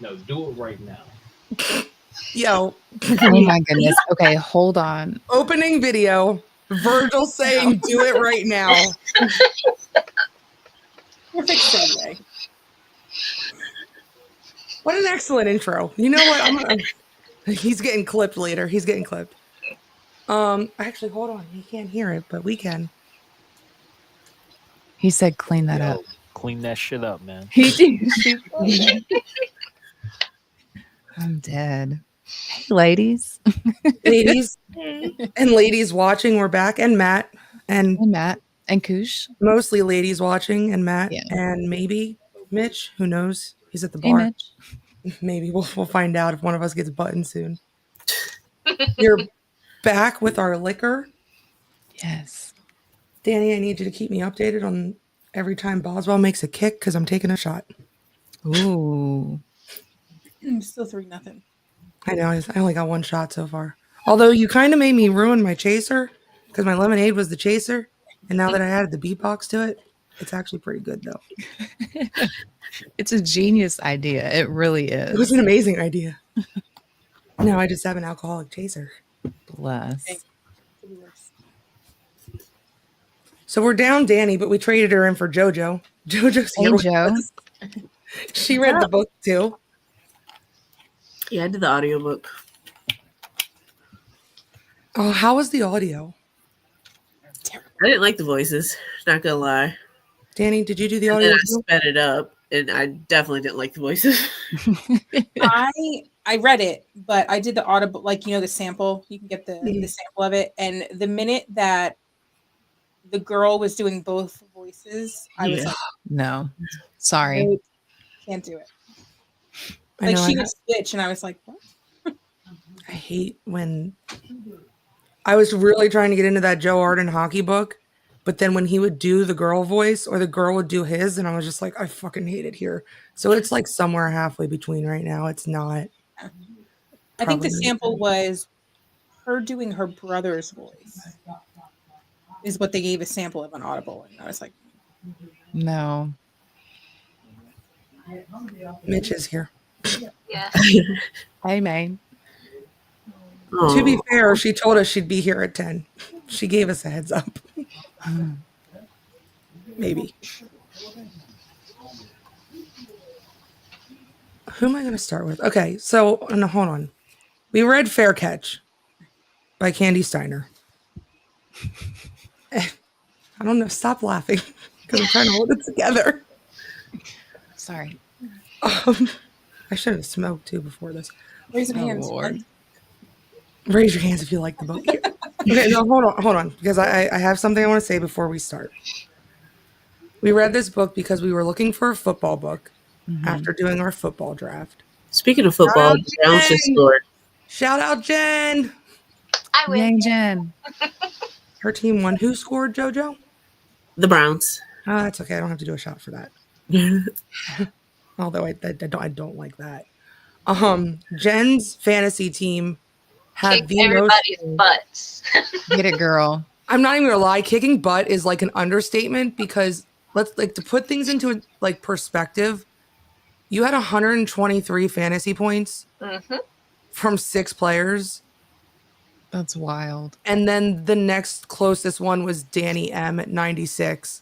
No, do it right now. Yo. Oh my goodness. Okay, hold on. Opening video. Virgil saying, "Do it right now." Perfect segue. What an excellent intro. You know what? He's getting clipped later. He's getting clipped. Actually, hold on. He can't hear it, but we can. He said clean that up. Clean that shit up, man. He did. I'm dead. Hey, ladies. Ladies and ladies watching, we're back. And Matt. And Hey, Matt and Koosh. mostly ladies watching, and Matt. Yeah. And maybe Mitch. Who knows? He's at the Hey, bar. Mitch. Maybe we'll find out if one of us gets buttoned soon. You're back with our liquor. Yes. Danny, I need you to keep me updated on every time Boswell makes a kick because I'm taking a shot. Ooh. Still 3-0. I know. I only got one shot so far. Although you kind of made me ruin my chaser because my lemonade was the chaser. And now that I added the beatbox to it, it's actually pretty good though. It's a genius idea. It really is. It was an amazing idea. Now I just have an alcoholic chaser. Bless. So we're down Danny, but we traded her in for JoJo. JoJo's here with Joe. us. She read the book too. Yeah, I did the audiobook. Oh, how was the audio? I didn't like the voices, not gonna lie. Danny, did you do the And audio then I too? sped it up, and I definitely didn't like the voices. I read it, but I did the Audible, like, you know, the sample. You can get the sample of it. And the minute that the girl was doing both voices, I was like, No. Sorry. "Nope, can't do it." I Like know, she would switch, and I was like, "What?" I hate when I was really trying to get into that Joe Arden hockey book, but then when he would do the girl voice or the girl would do his, and I was just like, I fucking hate it here. So it's like somewhere halfway between right now. It's not. I think the Probably. sample was her doing her brother's voice, is what they gave a sample of on Audible, and I was like, No. Mitch is here. Yeah. Hey, man. To be fair, she told us she'd be here at 10. She gave us a heads up. Maybe. Who am I going to start with? Okay, so no, hold on. We read Fair Catch by Kandi Steiner. I don't know. Stop laughing because I'm trying to hold it together. Sorry. I should have smoked too before this. "Raise your hands." Lord. Raise your hands if you like the book. Okay, no, hold on, because I have something I want to say before we start. We read this book because we were looking for a football book after doing our football draft. Speaking of football, the Browns just scored. Shout out Jen. I win. Yay, Jen. Her team won. Who scored, JoJo? The Browns. Oh, that's okay. I don't have to do a shot for that. Although I don't like that. Jen's fantasy team had Kick everybody's butts. Get it, girl. I'm not even gonna lie, kicking butt is like an understatement because let's like to put things into like perspective. You had 123 fantasy points from 6 players. That's wild. And then the next closest one was Danny M at 96.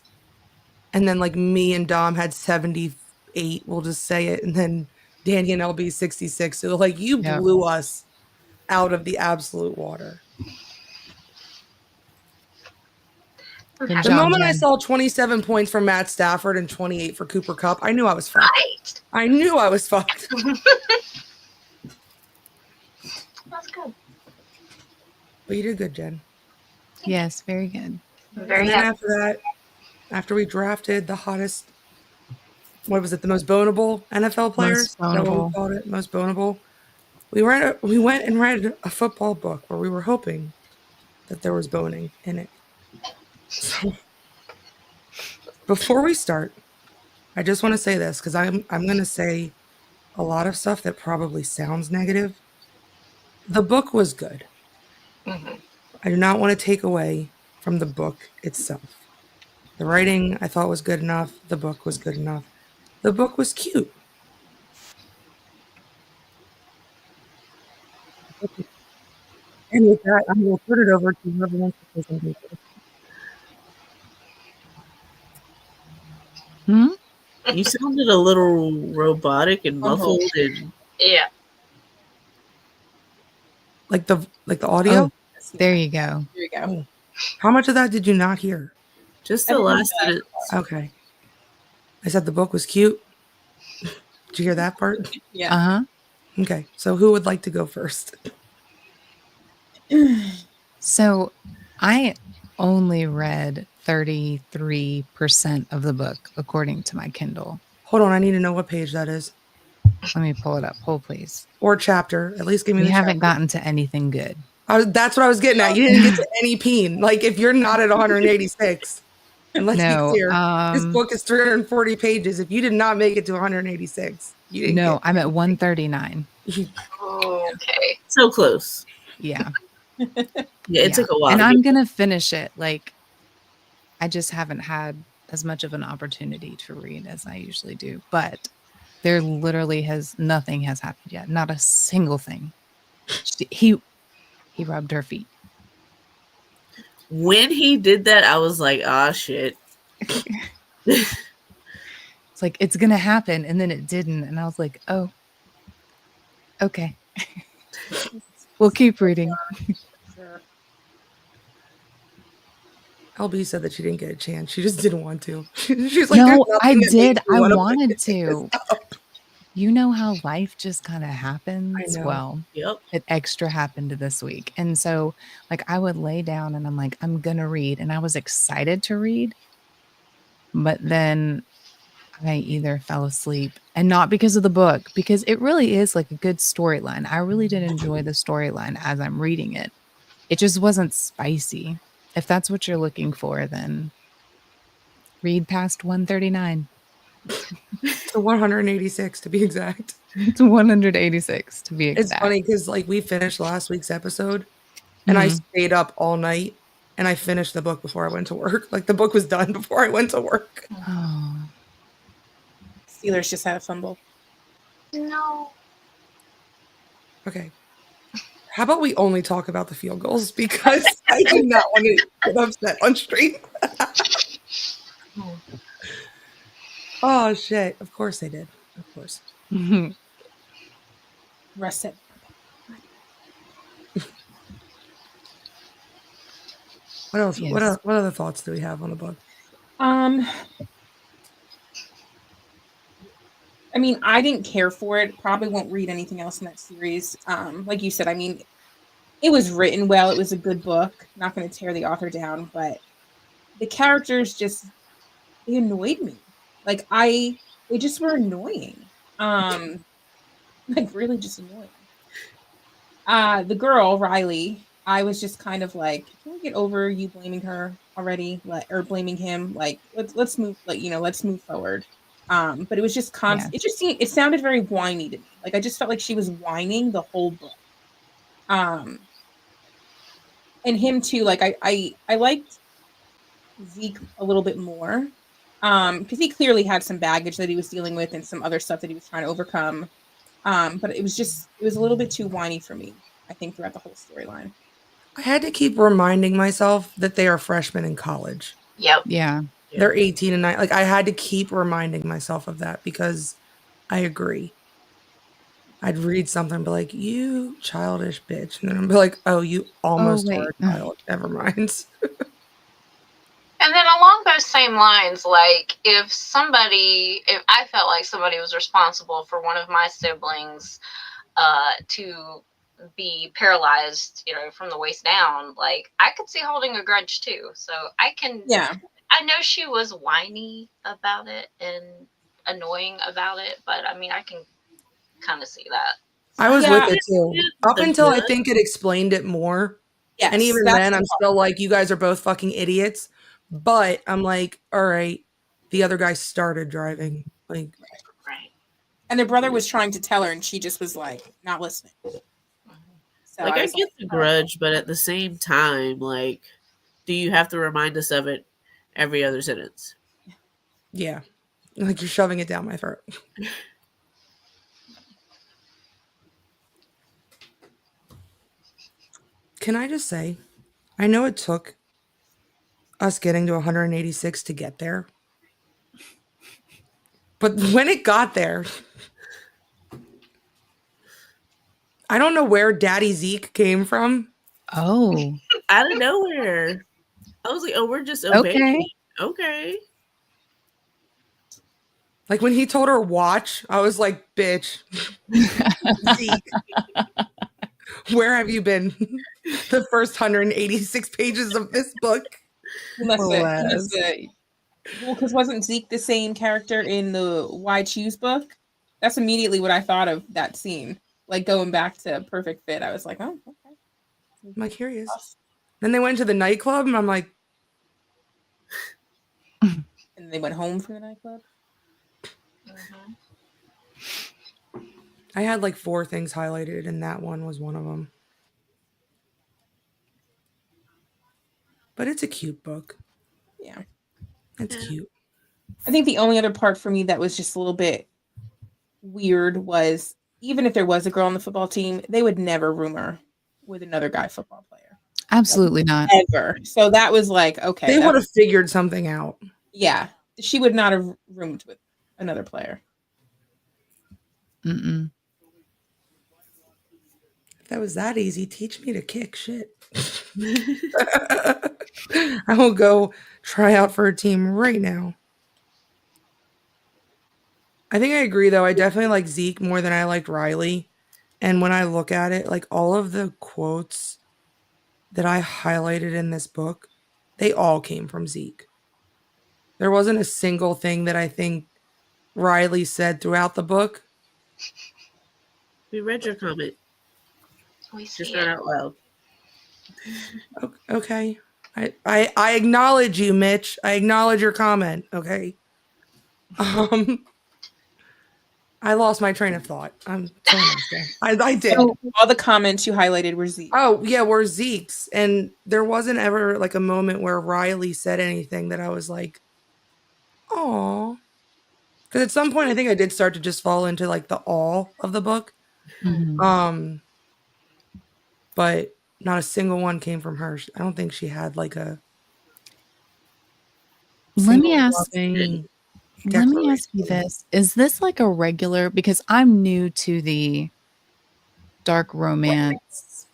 And then like me and Dom had 78, we'll just say it. And then Danny and LB 66. So like you blew us out of the absolute water. The moment I saw 27 points from Matt Stafford and 28 for Cooper Kupp, I knew I was fucked. Right. I knew I was fucked. That's good. But you did good, Jen. Yes, very good. Very and then happy. after that, after we drafted the hottest, what was it, the most bonable NFL players? Most Is that what bonable. we called it? Most bonable. We went and read a football book where we were hoping that there was boning in it. So before we start, I just want to say this because I'm going to say a lot of stuff that probably sounds negative. The book was good. Mhm. I do not want to take away from the book itself. The writing I thought was good enough. The book was good enough. The book was cute. And with that, I'm going to put it over to whoever wants to say something first. Hmm? You sounded a little robotic and Mumbled. muffled, and Yeah. Like the audio? Oh, there you go. Here we go. How much of that did you not hear? just the Everything last back. minute. Okay. I said the book was cute. Did you hear that part? Yeah. Uh-huh. Okay. So who would like to go first? So I only read 33% of the book according to my Kindle. Hold on. I need to know what page that is. Let me pull it up. Hold, please. Or chapter. At least give me We the haven't chapter. gotten to anything good. That's what I was getting at. You didn't get to any peen. Like if you're not at 186, and let's be No, clear, this book is 340 pages. If you did not make it to 186, you didn't no, get I'm at 139. Okay. So close. Yeah. Yeah, it Yeah. took a while. And to I'm get- going to finish it. Like, I just haven't had as much of an opportunity to read as I usually do. But there literally nothing has happened yet. Not a single thing. He rubbed her feet. When he did that, I was like, "Ah, shit." It's like, it's going to happen. And then it didn't. And I was like, oh, okay. We'll keep reading. Sure. LB said that she didn't get a chance. She just didn't want to. She's No, "There's I nothing that did. makes me I wanna wanted pick to. this up." You know how life just kind of happens? know. Well, Yep. it extra happened this week. And so, like, I would lay down and I'm like, I'm going to read. And I was excited to read. But then I either fell asleep, and not because of the book, because it really is like a good storyline. I really did enjoy the storyline as I'm reading it. It just wasn't spicy. If that's what you're looking for, then read past 139 To 186 to be exact. to 186 to be exact. It's funny because like we finished last week's episode and I Mhm. stayed up all night and I finished the book before I went to work. Like the book was done before I went to work. Oh, Steelers just had a fumble. No. Okay. How about we only talk about the field goals because I do not want to get upset on stream. Oh shit! Of course they did. Of course. Russ said, What else? Yes. What other thoughts do we have on the book? I mean, I didn't care for it. Probably won't read anything else in that series. Like you said, I mean, it was written well. It was a good book. Not going to tear the author down, but the characters just they annoyed me. Like they just were annoying. Like really just annoying. The girl Riley, I was just kind of like, can we get over you blaming her already, or blaming him? Like, let's move, like let's move forward. But it was just constant. Yeah. It sounded very whiny to me. Like I just felt like she was whining the whole book. And him too. Like I liked Zeke a little bit more. Because he clearly had some baggage that he was dealing with and some other stuff that he was trying to overcome. But it was a little bit too whiny for me, I think, throughout the whole storyline. I had to keep reminding myself that they are freshmen in college. Yep. Yeah. They're 18 and 9. Like I had to keep reminding myself of that because I agree. I'd read something and be like, "You childish bitch," and then I'd be like, "Oh, you almost are wait. a child. Never mind." And then along those same lines, like if I felt like somebody was responsible for one of my siblings to be paralyzed, from the waist down, like I could see holding a grudge too. So I know she was whiny about it and annoying about it, but I mean, I can kind of see that. I was Yeah. with it too. Up The until I good. think it explained it more. Yes, And even that's then, the I'm still like, you guys are both fucking idiots. But I'm like, all right, the other guy started driving. Like, Right. And their brother was trying to tell her, and she just was like, not listening. So Like, I was get the grudge, but at the same time, like, do you have to remind us of it every other sentence? Yeah. Like you're shoving it down my throat. Can I just say, I know it took us getting to 186 to get there. But when it got there, I don't know where Daddy Zeke came from. Oh, Out of nowhere. I was like, oh, we're just obeying. okay. Okay. Like when he told her watch, I was like, bitch, Zeke, where have you been? The first 186 pages of this book. He must Bless. have. Well, because wasn't Zeke the same character in the Why Choose book? That's immediately what I thought of that scene. Like going back to Perfect Fit, I was like, oh, okay. I'm like, curious. Then they went to the nightclub, and I'm like, And they went home from the nightclub. I had like 4 things highlighted, and that one was one of them. But it's a cute book. Yeah. It's cute. I think the only other part for me that was just a little bit weird was even if there was a girl on the football team, they would never room her with another guy football player. Absolutely not. Ever. So that was like, okay. They would have figured something out. Yeah. She would not have roomed with another player. Mm-mm. If that was that easy, teach me to kick shit. I will go try out for a team right now. I think I agree, though. I definitely like Zeke more than I liked Riley. And when I look at it, like all of the quotes that I highlighted in this book, they all came from Zeke. There wasn't a single thing that I think Riley said throughout the book. We read your comment. We see Just not it. out loud. Okay. I acknowledge you, Mitch. I acknowledge your comment. Okay. I lost my train of thought. I'm so I did. So all the comments you highlighted were Zeke. Oh, yeah, we're Zeke's. And there wasn't ever like a moment where Riley said anything that I was like, oh. Because at some point I think I did start to just fall into like the awe of the book. Mhm. But not a single one came from her. I don't think she had like a Let me ask loving Let me ask you declaration. this. Is this like a regular, because I'm new to the dark romance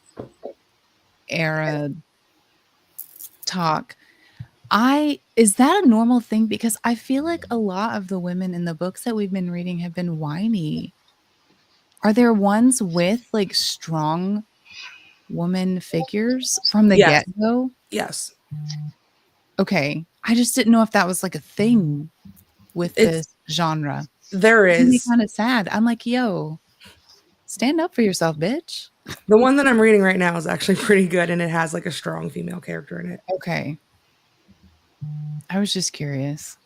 era talk. Is that a normal thing? Because I feel like a lot of the women in the books that we've been reading have been whiny. Are there ones with like strong woman figures from the Yes. get-go? Yes. Okay. I just didn't know if that was like a thing with It's- this genre. There It made me is. kind of sad. I'm like, yo, stand up for yourself, bitch. The one that I'm reading right now is actually pretty good, and it has like a strong female character in it. Okay. I was just curious.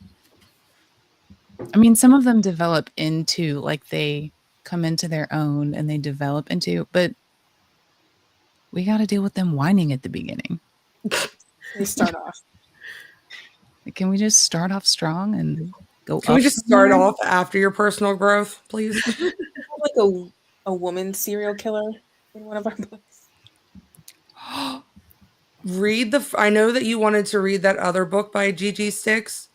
I mean, some of them develop into, like, they come into their own and they develop into, but we got to deal with them whining at the beginning. They start off. Can we just start off strong and go Can we up just from start there? off after your personal growth, please? Like a woman serial killer in one of our books. Read I know that you wanted to read that other book by Gigi Six.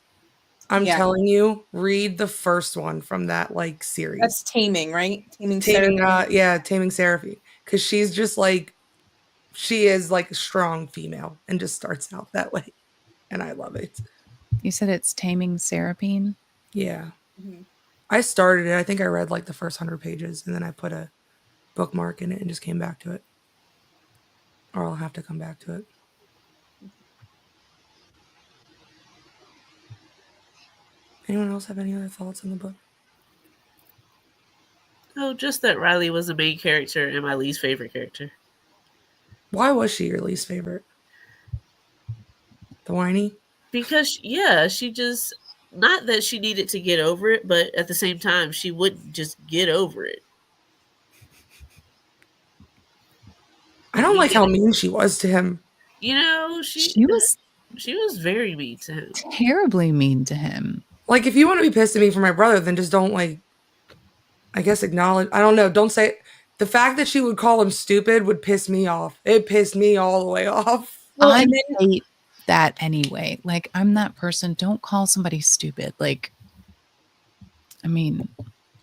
I'm Yeah. telling you, read the first one from that like series. That's Taming, right? Taming Taming Seraphim. Seraphim. Because she's just like, she is like a strong female and just starts out that way. And I love it. You said it's Taming Seraphim? Yeah. Mhm. I started it. I think I read like the first 100 pages and then I put a bookmark in it and just came back to it. Or I'll have to come back to it. Anyone else have any other thoughts on the book? Oh, just that Riley was the main character and my least favorite character. Why was she your least favorite? The whiny? Because, yeah, she just, not that she needed to get over it, but at the same time, she wouldn't just get over it. don't like how mean she was to him. You know, She was she was very mean to him. terribly mean to him. Like, if you want to be pissed at me for my brother, then just don't, like, I guess acknowledge. I don't know. Don't say the fact that she would call him stupid would piss me off. It pissed me all the way off. Well, I and then hate that anyway. Like, I'm that person. Don't call somebody stupid. Like, I mean,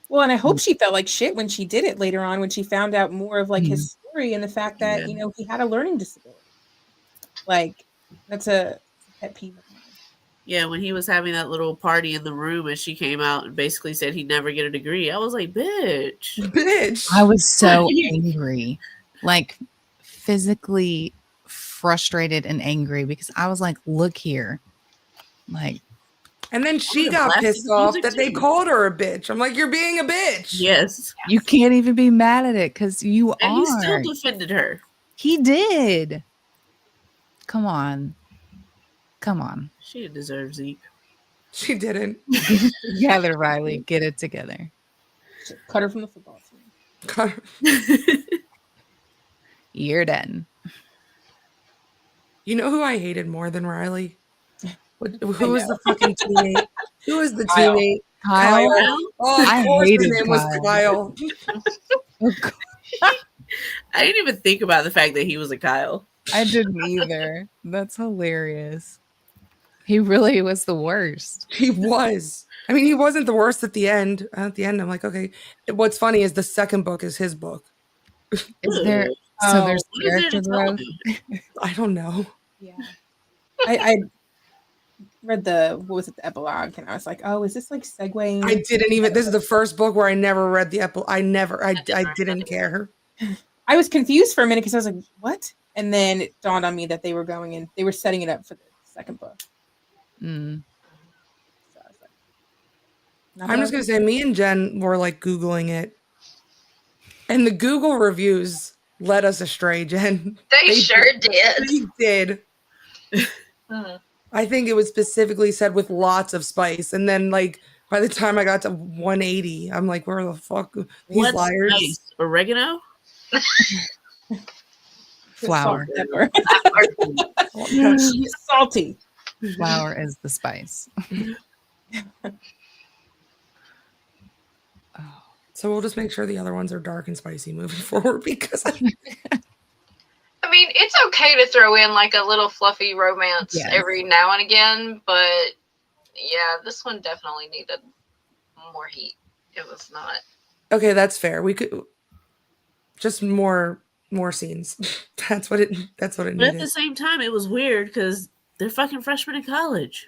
well, and I hope she felt like shit when she did it later on, when she found out more of like his story and the fact that Yeah. he had a learning disability. Like, that's a pet peeve of mine. Yeah, when he was having that little party in the room and she came out and basically said he'd never get a degree, I was like, bitch. Bitch. I was so angry, like physically frustrated and angry because I was like, look here. Like, And then she the got plastic pissed off music that they too. called her a bitch. I'm like, you're being a bitch. Yes. you can't even be mad at it because you And he still are. defended her. He did. Come on. Come on. She didn't deserve Zeke. She didn't. Get it together, Riley. Get it together. Cut her from the football team. Cut her. You're done. You know who I hated more than Riley? Who was the fucking teammate? Who was the Kyle. teammate? Kyle. Oh, of I course his hated name was Kyle. Kyle. I didn't even think about the fact that he was a Kyle. I didn't either. That's hilarious. He really was the worst. He was. I mean, he wasn't the worst at the end. At the end, I'm like, okay. What's funny is the second book is his book. Is there so Oh, there's What is there character to tell growth? him? I don't know. Yeah. I read the the epilogue, and I was like, oh, is this like segueing? I didn't even. This is the first book where I never read the epilogue. I read didn't it. care. I was confused for a minute because I was like, what? And then it dawned on me that they were setting it up for the second book. Mm. So I was like, not I'm that just I gonna was- say, me and Jen were like Googling it, and the Google reviews led us astray. Jen, They sure did. they did. Mhm. I think it was specifically said with lots of spice, and then like by the time I got to 180, I'm like, where the fuck these What liars? spice? Oregano? Flour. Salt, pepper. Oh, She's salty. Flour is the spice. Oh, So we'll just make sure the other ones are dark and spicy moving forward because I mean, it's okay to throw in like a little fluffy romance Yes. every now and again, but yeah, this one definitely needed more heat. It was not. okay, that's fair. We could just more scenes. That's what it But at the needed. same time, it was weird because they're fucking freshmen in college.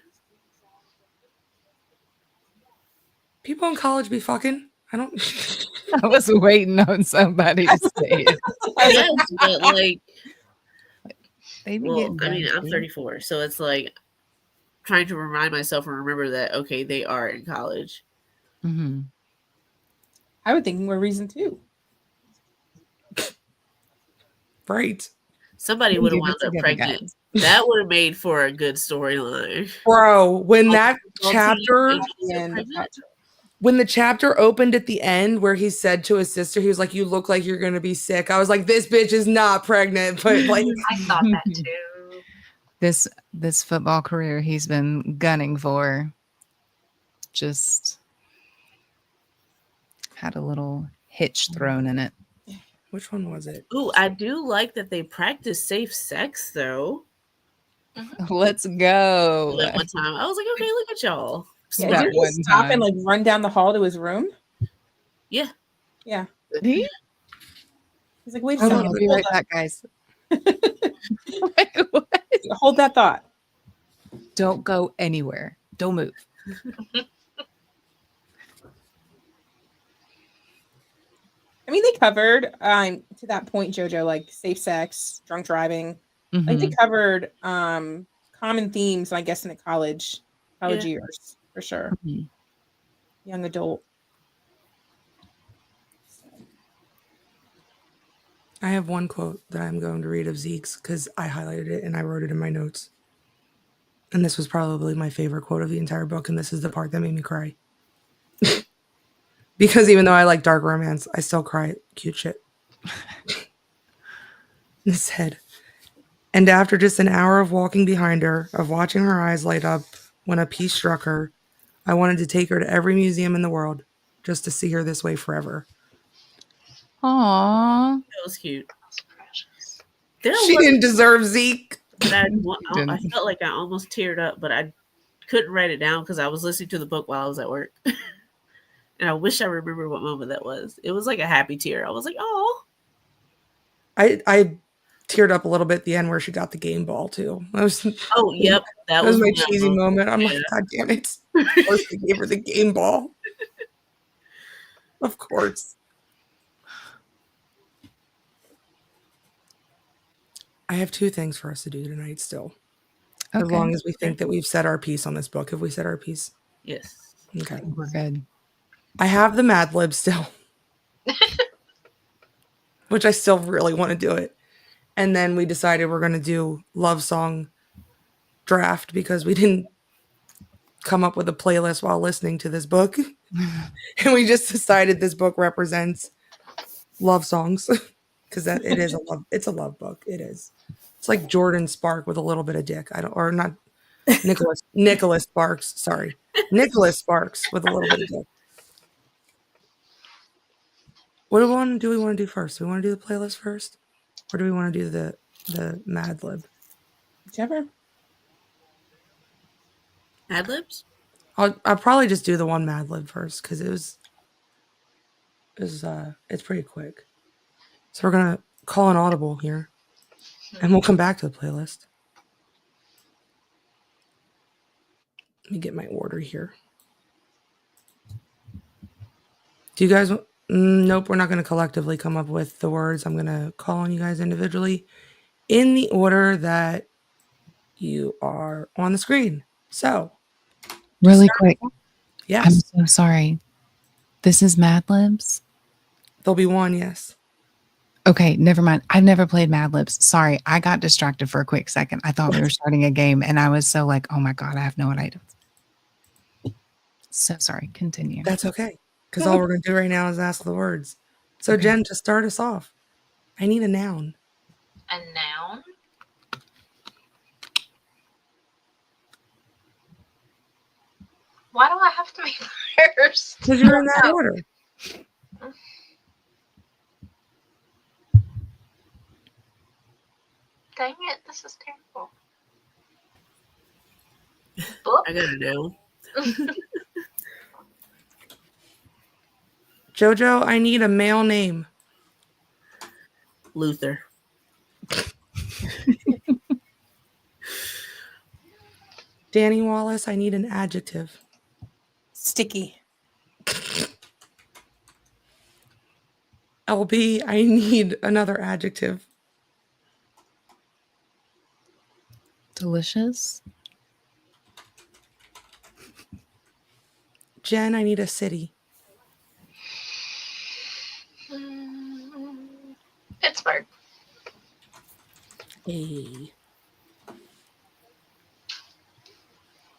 People in college be fucking. I don't. I was waiting on somebody to say it. Yes, but like, They be well, getting I mean, done, I'm too. 34, so it's like trying to remind myself and remember that, okay, they are in college. Mhm. I would think more reason too. Right, Somebody They would have get wound up together, pregnant. guys. That would have made for a good storyline. bro. When that Salty chapter, and And pregnant? when the chapter opened at the end, where he said to his sister, he was like, "You look like you're gonna be sick." I was like, "This bitch is not pregnant," but like, I thought that too. This football career he's been gunning for just had a little hitch thrown in it. which one was it? Ooh, I do like that they practice safe sex though. Let's go. That one time, I was like, okay, look at y'all. yeah, That didn't he one stop time. and like run down the hall to his room? Yeah. Yeah. Did he? He's like, wait a Hold second. on, I'll be right back, guys. Wait, what? Hold that thought. Don't go anywhere. Don't move. I mean, they covered to that point, JoJo, like safe sex, drunk driving. Like they Mhm. covered common themes, I guess, in the college Yeah. years for sure. Mhm. Young adult. I have one quote that I'm going to read of Zeke's because I highlighted it and I wrote it in my notes. And this was probably my favorite quote of the entire book, and this is the part that made me cry. Because even though I like dark romance, I still cry at cute shit. It said, and after just an hour of walking behind her, of watching her eyes light up when a piece struck her, I wanted to take her to every museum in the world just to see her this way forever. Aww. That was cute. That's precious. There She was didn't deserve Zeke. that I Didn't. felt like I almost teared up, but I couldn't write it down because I was listening to the book while I was at work. And I wish I remember what moment that was. It was like a happy tear. I was like, oh. I teared up a little bit at the end where she got the game ball too. Oh, yep. That was my one cheesy moment. I'm like, God damn it. Of course they gave her the game ball. Of course. I have 2 things for us to do tonight still. As Okay. long as we think that we've said our piece on this book. Have we said our piece? Yes. Okay. We're good. I have the Mad Lib still. Which I still really want to do it. And then we decided we're going to do love song draft because we didn't come up with a playlist while listening to this book. And we just decided this book represents love songs because that it is it's a love book. It is. It's like Jordan Spark with a little bit of dick. Nicholas Sparks. Sorry. Nicholas Sparks with a little bit of dick. What do we want to do first? Do we want to do the playlist first? Or do we want to do the Mad Lib? Whichever. Ad libs? I'll probably just do the one Mad Lib first because it's pretty quick. So we're gonna call an audible here, and we'll come back to the playlist. Let me get my order here. Do you guys? Nope, we're not gonna collectively come up with the words. I'm gonna call on you guys individually in the order that you are on the screen. So, Really quick. yes, I'm so sorry. This is Mad Libs? there'll be one. Yes. Okay, never mind. I've never played Mad Libs. Sorry, I got distracted for a quick second. I thought we were starting a game, and I was so like, oh my God, I have no idea. So sorry. Continue. That's okay. Because all we're going to do right now is ask the words. So, Okay. Jen, to start us off, I need a noun. A noun? Why do I have to be first? Because you're in that No. order. Dang it, this is terrible. Book? I gotta know. Jojo, I need a male name. Luther. Danny Wallace, I need an adjective. Sticky. LB, I need another adjective. Delicious. Jen, I need a city. Pittsburgh. Hey.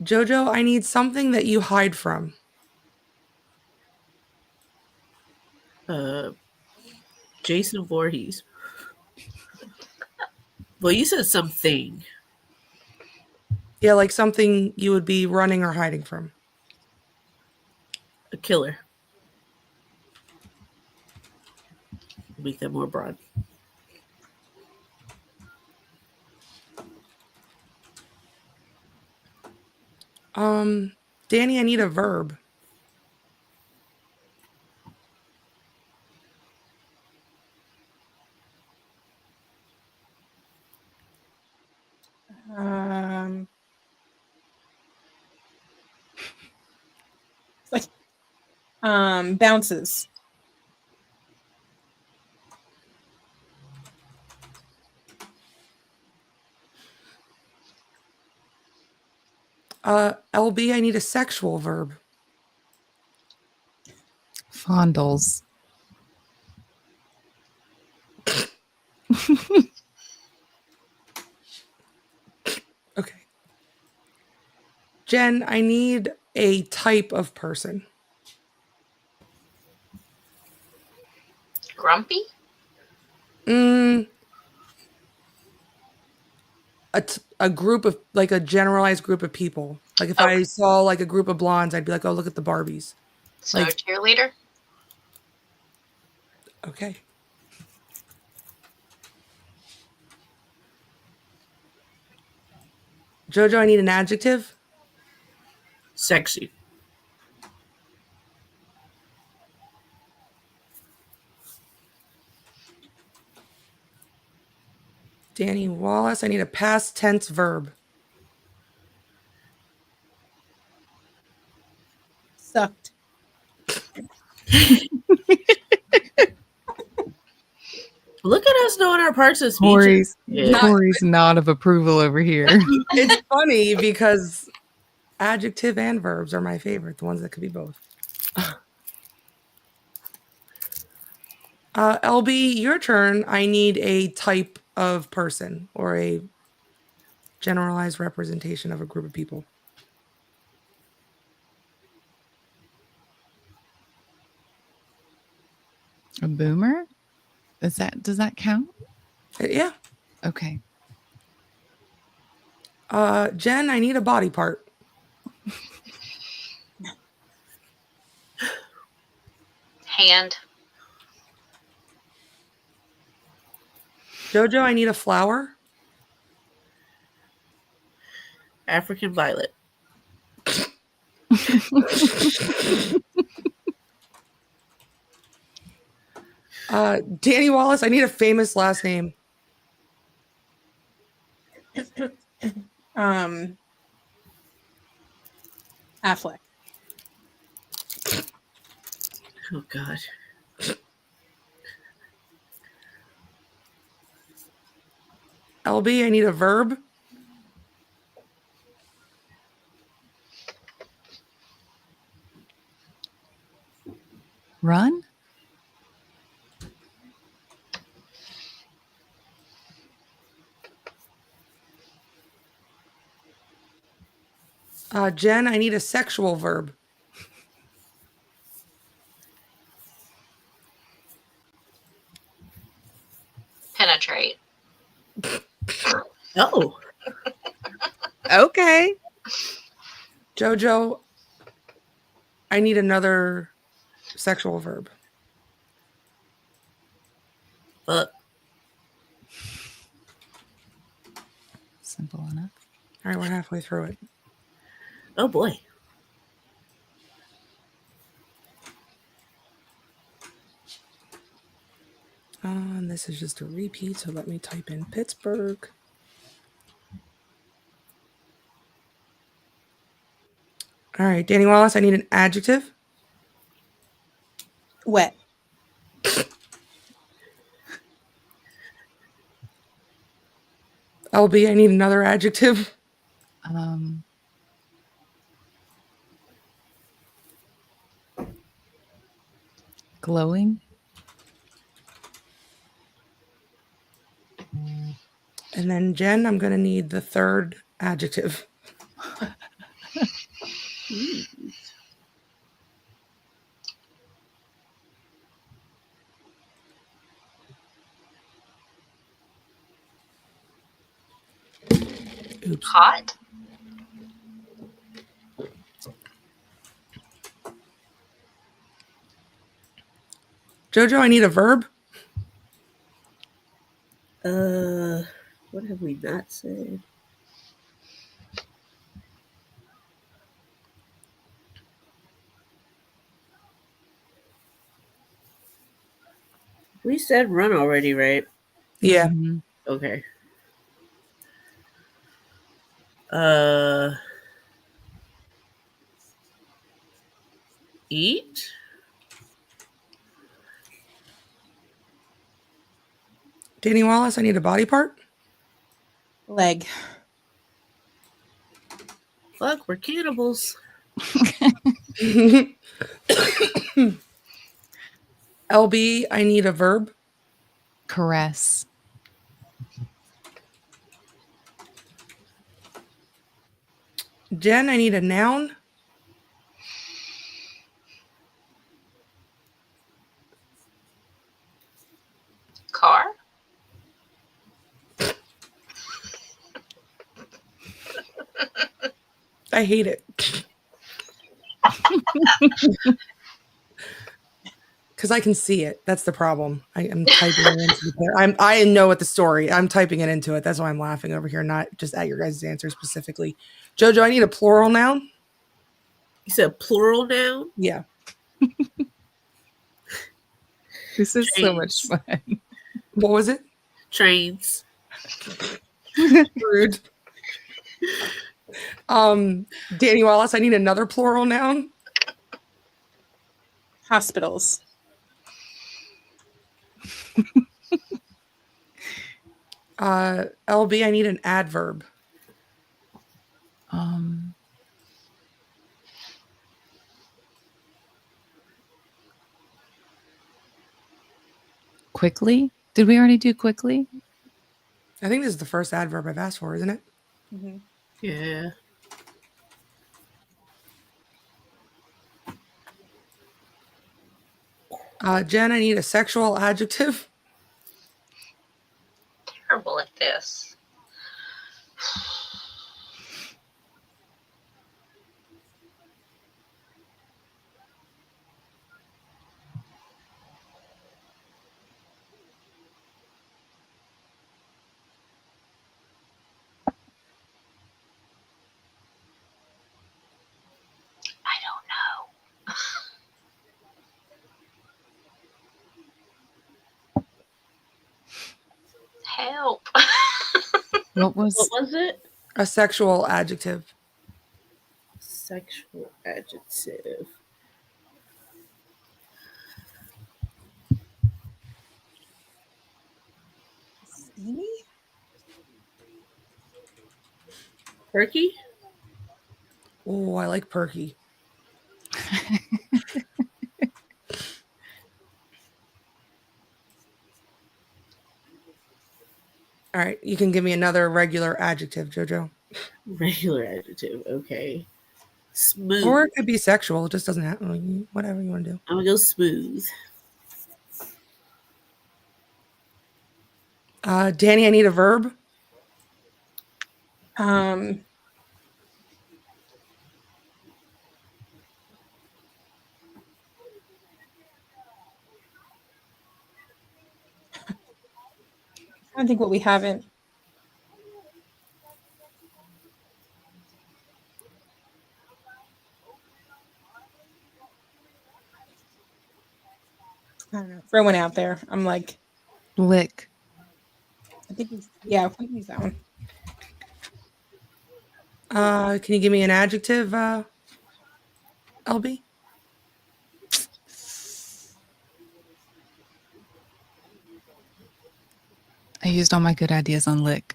Jojo, I need something that you hide from. Jason Voorhees. Well, you said something. Yeah, like something you would be running or hiding from. A killer. Make that more broad. Danny, I need a verb. Like bounces. LB, I need a sexual verb. Fondles. Okay. Jen, I need a type of person. Grumpy? a group of like a generalized group of people. Like if I saw like a group of blondes, I'd be like, oh, look at the Barbies. So Like- cheerleader. Okay. Jojo, I need an adjective. Sexy. Danny Wallace, I need a past tense verb. Sucked. Look at us knowing our parts of speech. Corey's, Yeah. Corey's nod of approval over here. It's funny because adjective and verbs are my favorite, the ones that could be both. LB, your turn. I need a type of person or a generalized representation of a group of people. A boomer? Does that count? Yeah. Okay. Jen, I need a body part. Hand. Jojo, I need a flower. African violet. Danny Wallace, I need a famous last name. Affleck. Oh God. LB, I need a verb. Run? Jen, I need a sexual verb. Penetrate. Oh. Okay. Jojo, I need another sexual verb. Fuck. Simple enough. All right, we're halfway through it. Oh boy. And this is just a repeat, so let me type in Pittsburgh. All right, Danny Wallace, I need an adjective. Wet. LB, I need another adjective. Glowing. And then Jen, I'm going to need the third adjective. Oops. Hot. Jojo, I need a verb. What have we not said? We said run already, right? Yeah. Mm-hmm. Okay. Eat? Danny Wallace, I need a body part. Leg. Fuck, we're cannibals. LB, I need a verb. Caress. Jen, I need a noun. Car. I hate it. Because I can see it. That's the problem. I am typing it into the I know what the story. I'm typing it into it. That's why I'm laughing over here, not just at your guys' answer specifically. Jojo, I need a plural noun. You said plural noun? Yeah. This is so much Trains. fun. What was it? Trains. Rude. Danny Wallace, I need another plural noun. Hospitals. LB, I need an adverb. Quickly? Did we already do quickly? I think this is the first adverb I've asked for, isn't it? Mm-hmm. Yeah. Jen, I need a sexual adjective. Terrible at this. I don't know. Help. What was it? A sexual adjective. Sexual adjective. Steamy? Perky? Oh, I like perky. All right, you can give me another regular adjective, Jojo. Regular adjective. Okay. Smooth. Or it could be sexual. It just doesn't have whatever you want to do. I'm gonna go smooth. Danny, I need a verb. I don't think what we haven't. I don't know. Throw one out there. I'm like, lick? I think we can use that one. Can you give me an adjective, LB? I used all my good ideas on lick.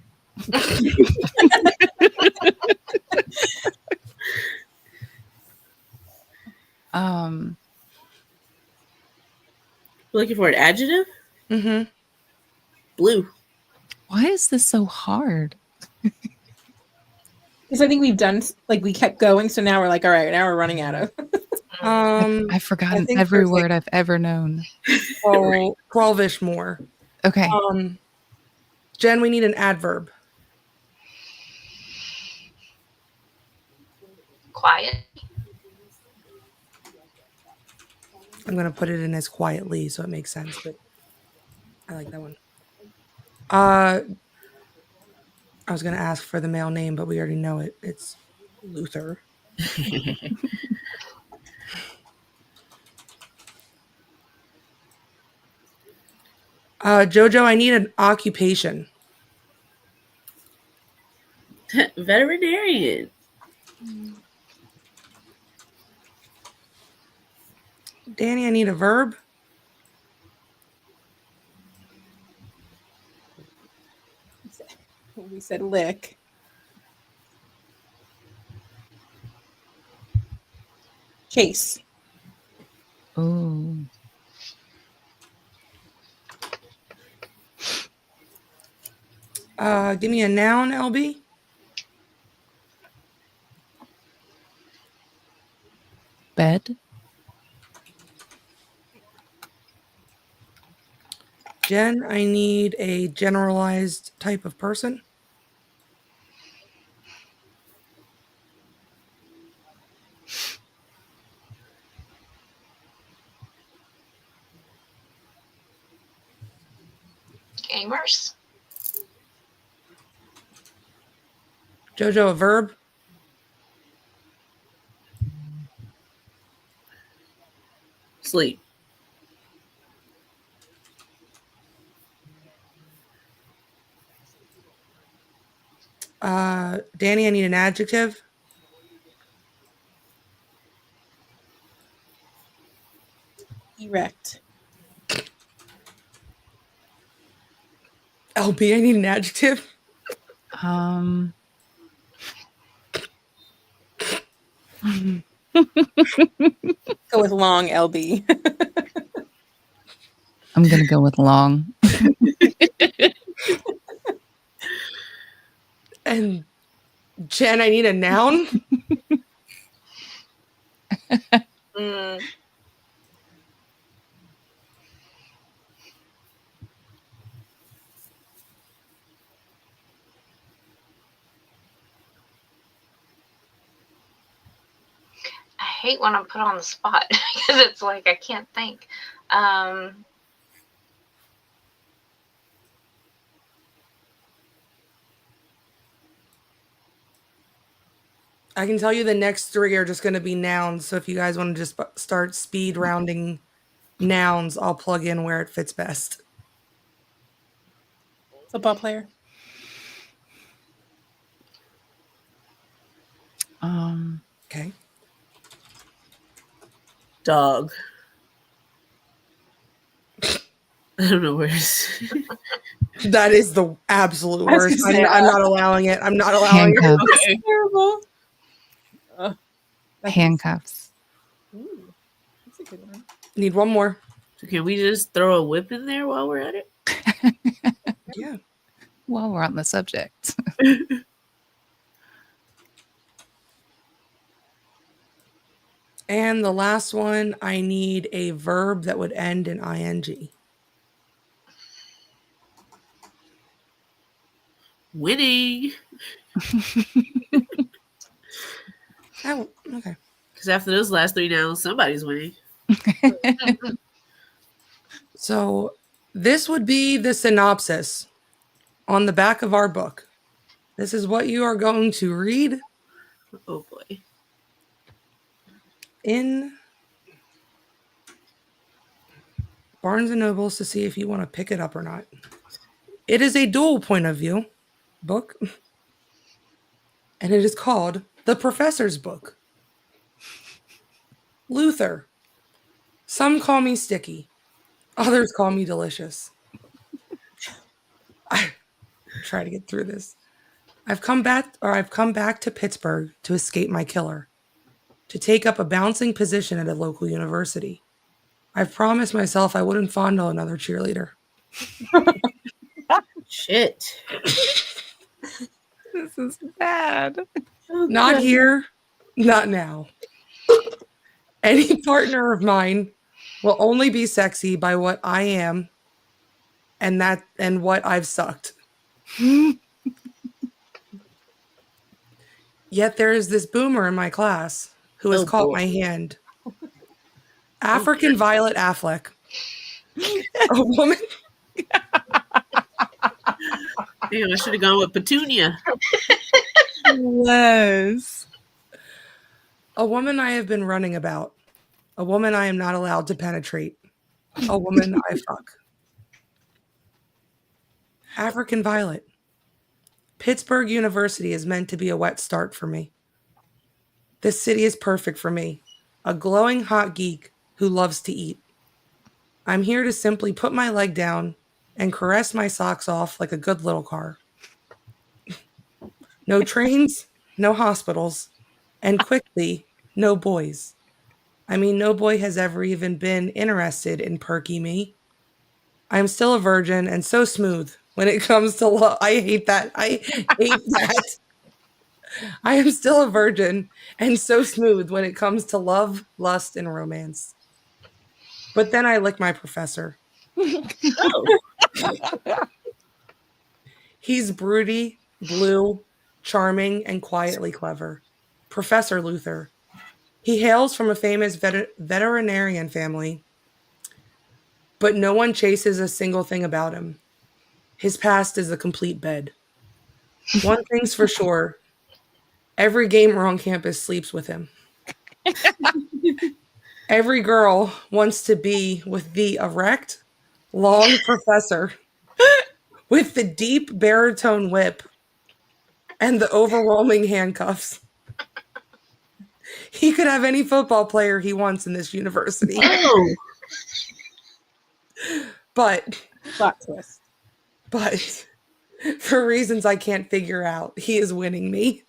Looking for an adjective? Mm-hmm. Blue. Why is this so hard? Because I think we've done, like, we kept going, so now we're like, all right, now we're running out of. I've forgotten think every there's, like- word I've ever known. 12-ish more. Okay. Jen, we need an adverb. Quiet. I'm going to put it in as quietly so it makes sense, but I like that one. I was going to ask for the male name, but we already know it. It's Luther. Jojo, I need an occupation. Veterinarian. Danny, I need a verb. We said lick. Chase. Ooh. Give me a noun, LB. Bed. Jen, I need a generalized type of person. Gamers. Jojo, a verb? Sleep. Danny, I need an adjective. Erect. LB, I need an adjective. Go with long, LB. I'm gonna go with long. And Jen, I need a noun. Mm. I hate when I'm put on the spot because it's like I can't think. I can tell you the next three are just going to be nouns. So if you guys want to just start speed rounding nouns, I'll plug in where it fits best. Football player. Okay. Dog. I don't know where it's. That is the absolute I was worst. gonna say, I'm not allowing it. I'm not allowing it. Handcuffs. That's terrible. Handcuffs. Ooh, that's a good one. Need one more. So can we just throw a whip in there while we're at it? Yeah. While we're on the subject. And the last one, I need a verb that would end in ing. Winning. Oh, okay. Because after those last three nouns, somebody's winning. So this would be the synopsis on the back of our book. This is what you are going to read Oh boy. in Barnes & Nobles to see if you want to pick it up or not. It is a dual point of view book, and it is called The Professor's Book. Luther. Some call me sticky. Others call me delicious. I try to get through this. I've come back to Pittsburgh to escape my killer, to take up a bouncing position at a local university. I've promised myself I wouldn't fondle another cheerleader. Shit. This is bad. Not here, not now. Any partner of mine will only be sexy by what I am and what I've sucked. Yet there is this boomer in my class who has caught my hand. African Violet Affleck. A woman. Damn, I should have gone with Petunia. Les. A woman I have been running about. A woman I am not allowed to penetrate. A woman I fuck. African Violet. Pittsburgh University is meant to be a wet start for me. This city is perfect for me. A glowing hot geek who loves to eat. I'm here to simply put my leg down and caress my socks off like a good little car. No trains, no hospitals, and quickly, no boys. I mean, no boy has ever even been interested in perky me. I'm still a virgin and so smooth when it comes to love. I hate that. I hate that. I am still a virgin and so smooth when it comes to love, lust, and romance. But then I lick my professor. Oh. He's broody, blue, charming, and quietly clever. Professor Luther. He hails from a famous veterinarian family, but no one chases a single thing about him. His past is a complete bed. One thing's for sure. Every gamer on campus sleeps with him. Every girl wants to be with the erect, long professor with the deep baritone whip and the overwhelming handcuffs. He could have any football player he wants in this university. Oh, But Plot twist. for reasons I can't figure out, he is winning me.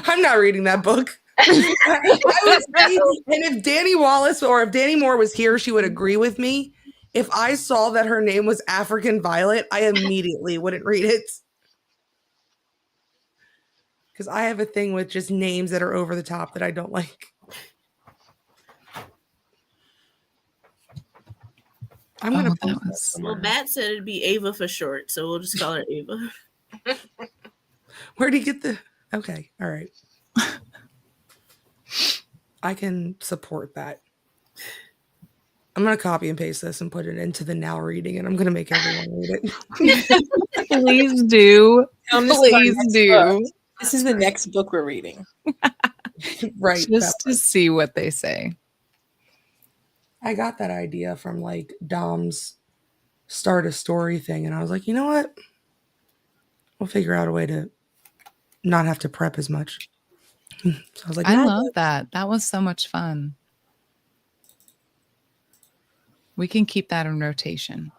I'm not reading that book. I would say, and if Danny Wallace or if Danny Moore was here, she would agree with me. If I saw that her name was African Violet, I immediately wouldn't read it. Because I have a thing with just names that are over the top that I don't like. I'm going to post that somewhere. well, Matt said it'd be Ava for short, so we'll just call her Ava. Where'd he get the... Okay, all right. I can support that. I'm going to copy and paste this and put it into the now reading, and I'm going to make everyone read it. Please do. Please do. This is the next book we're reading. Right. Just to see what they say. I got that idea from like Dom's start a story thing, and I was like, you know what? We'll figure out a way to not have to prep as much. So I was like, I no, love that. That was so much fun. We can keep that in rotation.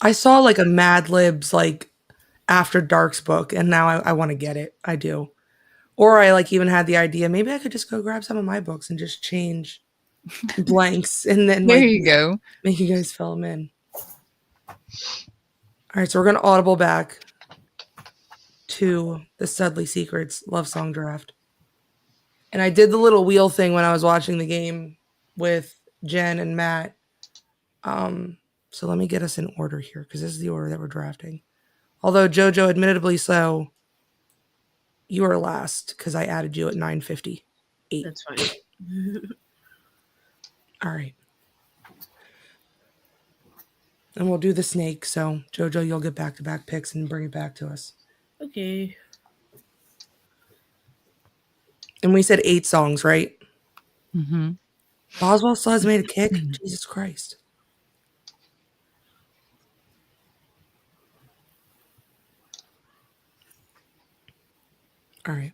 I saw like a Mad Libs like After Dark's book, and now I want to get it. I do. Or I like even had the idea, maybe I could just go grab some of my books and just change blanks and then There like, you go. make you guys fill them in. All right, so we're going to audible back to the Studley Secrets Love Song Draft. And I did the little wheel thing when I was watching the game with Jen and Matt. So let me get us in order here, because this is the order that we're drafting. Although JoJo, admittedly so, you are last because I added you at 9:58. That's fine. All right. And we'll do the snake. So JoJo, you'll get back-to-back picks and bring it back to us. Okay. And we said 8 songs, right? Mm-hmm. Boswell still has made a kick. Jesus Christ. All right.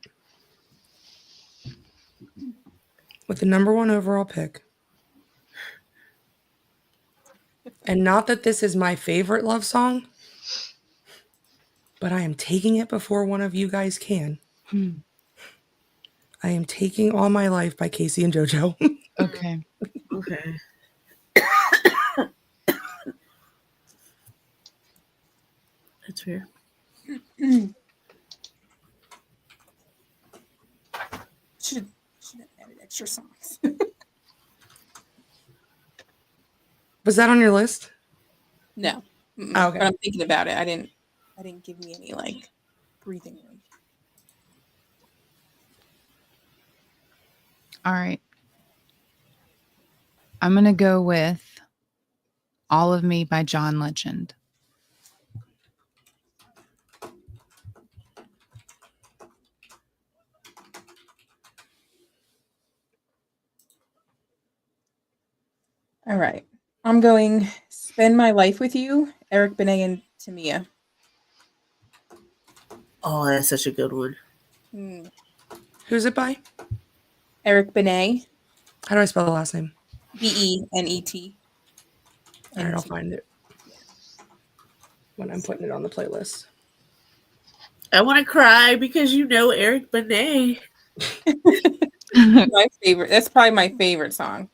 With the number 1 overall pick. And not that this is my favorite love song, but I am taking it before one of you guys can. I am taking All My Life by Casey and JoJo. Okay. Okay. That's fair. Should have added extra songs. Was that on your list? No. Mm-mm. Oh, okay. But I'm thinking about it. I didn't give me any like breathing room. All right. I'm going to go with All of Me by John Legend. All right. I'm going Spend My Life With You, Eric Benet and Tamia. Oh, that's such a good one. Who's it by? Eric Benet, How do I spell the last name? Benet. All right, I'll find it when I'm putting it on the playlist. I want to cry because you know Eric Benet. My favorite. That's probably my favorite song.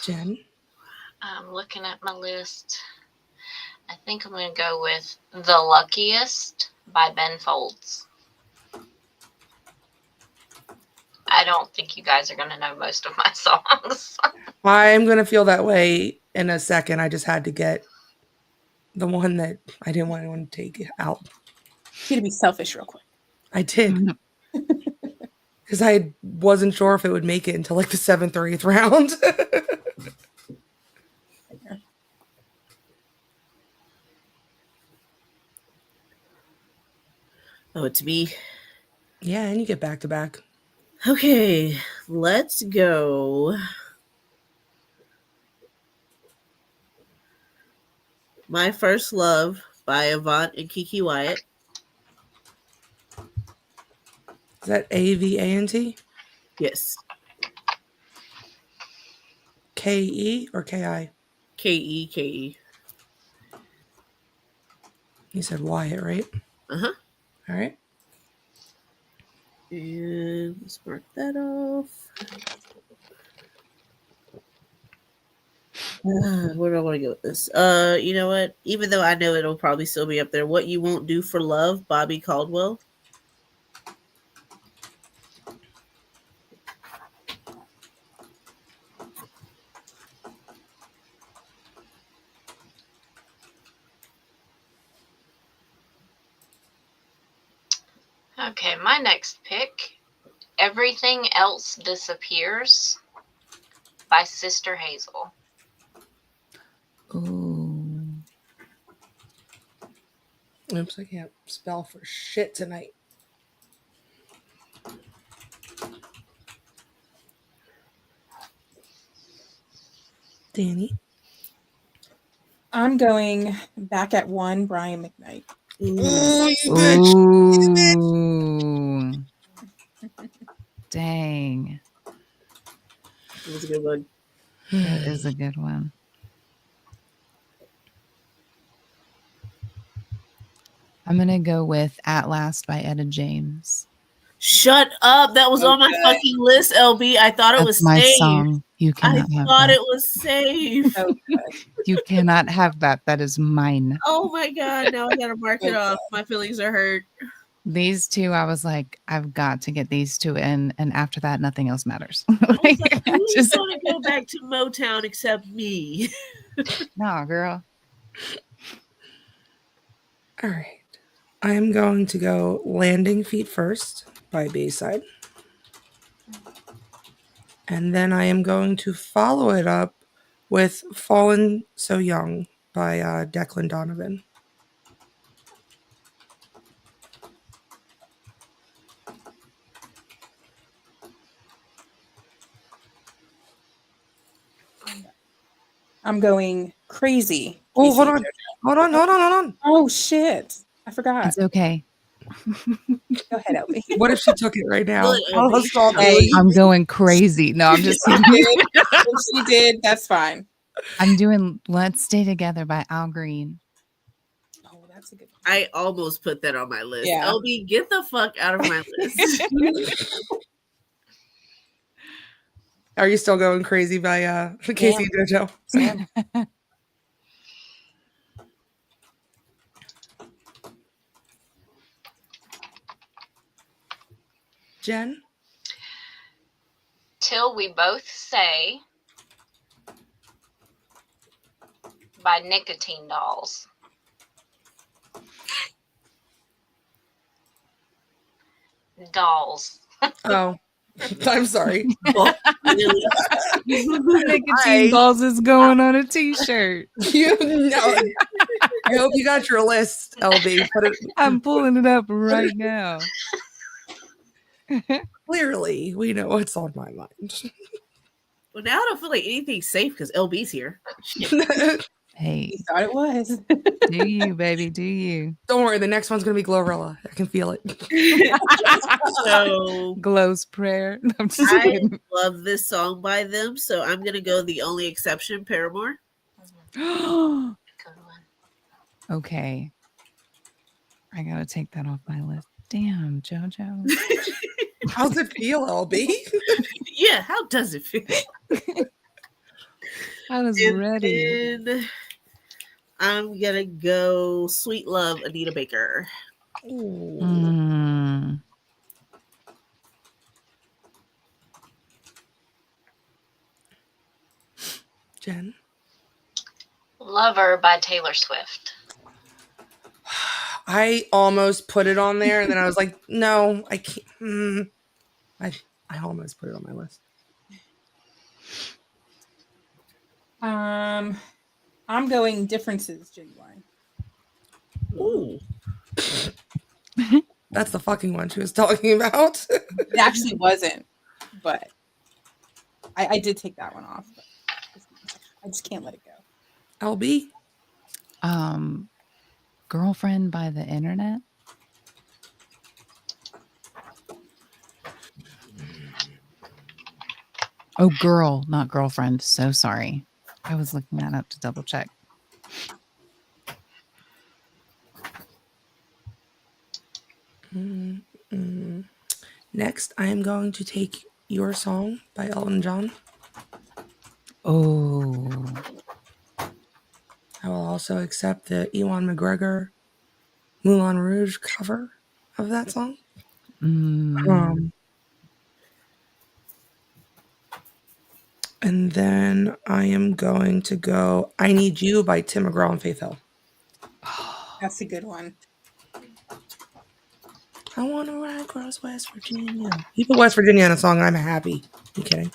Jen? I'm looking at my list. I think I'm going to go with The Luckiest by Ben Folds. I don't think you guys are going to know most of my songs. I'm going to feel that way in a second. I just had to get the one that I didn't want anyone to take out. You had to be selfish real quick. I did. Because I wasn't sure if it would make it until like the 7th or 8th round. Oh, it's me. Yeah, and you get back to back. Okay, let's go. My First Love by Avant and Kiki Wyatt. Is that AVANT? Yes. KE or KI? KE. You said Wyatt, right? Uh-huh. All right. And let's mark that off. Where do I want to go with this? You know what? Even though I know it'll probably still be up there, What You Won't Do for Love, Bobby Caldwell. Okay, my next pick, Everything Else Disappears by Sister Hazel. Ooh. Oops, I can't spell for shit tonight. Danny? I'm going back at 1, Brian McKnight. Oh, you bitch! Ooh. Dang. It was a good one. That is a good one. I'm going to go with At Last by Etta James. Shut up. That was on my fucking list, LB. I thought it That's was my safe. song. You I cannot have thought that. it was safe. So good. You cannot have that. That is mine. Oh my God. Now I gotta mark it So off. My feelings are hurt. These two, I was like, I've got to get these two in. And after that, nothing else matters. I was like, I who's just- gonna go back to Motown except me? No, girl. All right. I'm going to go Landing Feet First by Bayside. And then I am going to follow it up with Fallen So Young by Declan Donovan. I'm going Crazy. Oh, Casey hold and on. JoJo. Hold on. Oh, shit. I forgot. It's okay. Go ahead, LB. What if she took it right now? Look, I'll LB, stall that. Hey. I'm going crazy. No, I'm just If kidding. she did, if she did, that's fine. I'm doing Let's Stay Together by Al Green. Oh, that's a good one. I almost put that on my list. Yeah. LB, get the fuck out of my list. Are you still going Crazy by Casey and JoJo? Sam. Jen? Till We Both Say by Nicotine Dolls. Dolls. Oh, I'm sorry. Nicotine Balls is going on a t-shirt. You know. I hope you got your list, LB. But I'm pulling it up right now. clearly, we know what's on my mind. Well, now I don't feel like anything's safe because LB's here. Hey, You thought it was. do you, baby? Do you? Don't worry, the next one's gonna be Glorilla. I can feel it. So Glow's Prayer. No, I'm just I kidding. love this song by them, so I'm gonna go The Only Exception, Paramore. Good one. Okay. I gotta take that off my list. Damn, JoJo. How's it feel, LB? Yeah, how does it feel? I was And ready. then I'm gonna go Sweet Love, Anita Baker. Ooh. Mm. Jen? Lover by Taylor Swift. I almost put it on there, and then I was like, no, I can't. I almost put it on my list. I'm going differences, genuine. Ooh. That's the fucking one she was talking about. It actually wasn't, but I did take that one off. But I just can't let it go. LB. Girlfriend by the internet. Oh, girl, not girlfriend. So sorry. I was looking that up to double check. Next, I am going to take Your Song by Elton John. Oh. I will also accept the Ewan McGregor Moulin Rouge cover of that song. And then I am going to go I Need You by Tim McGraw and Faith Hill. That's a good one. I want to ride across West Virginia. You put West Virginia in a song and I'm happy. You kidding?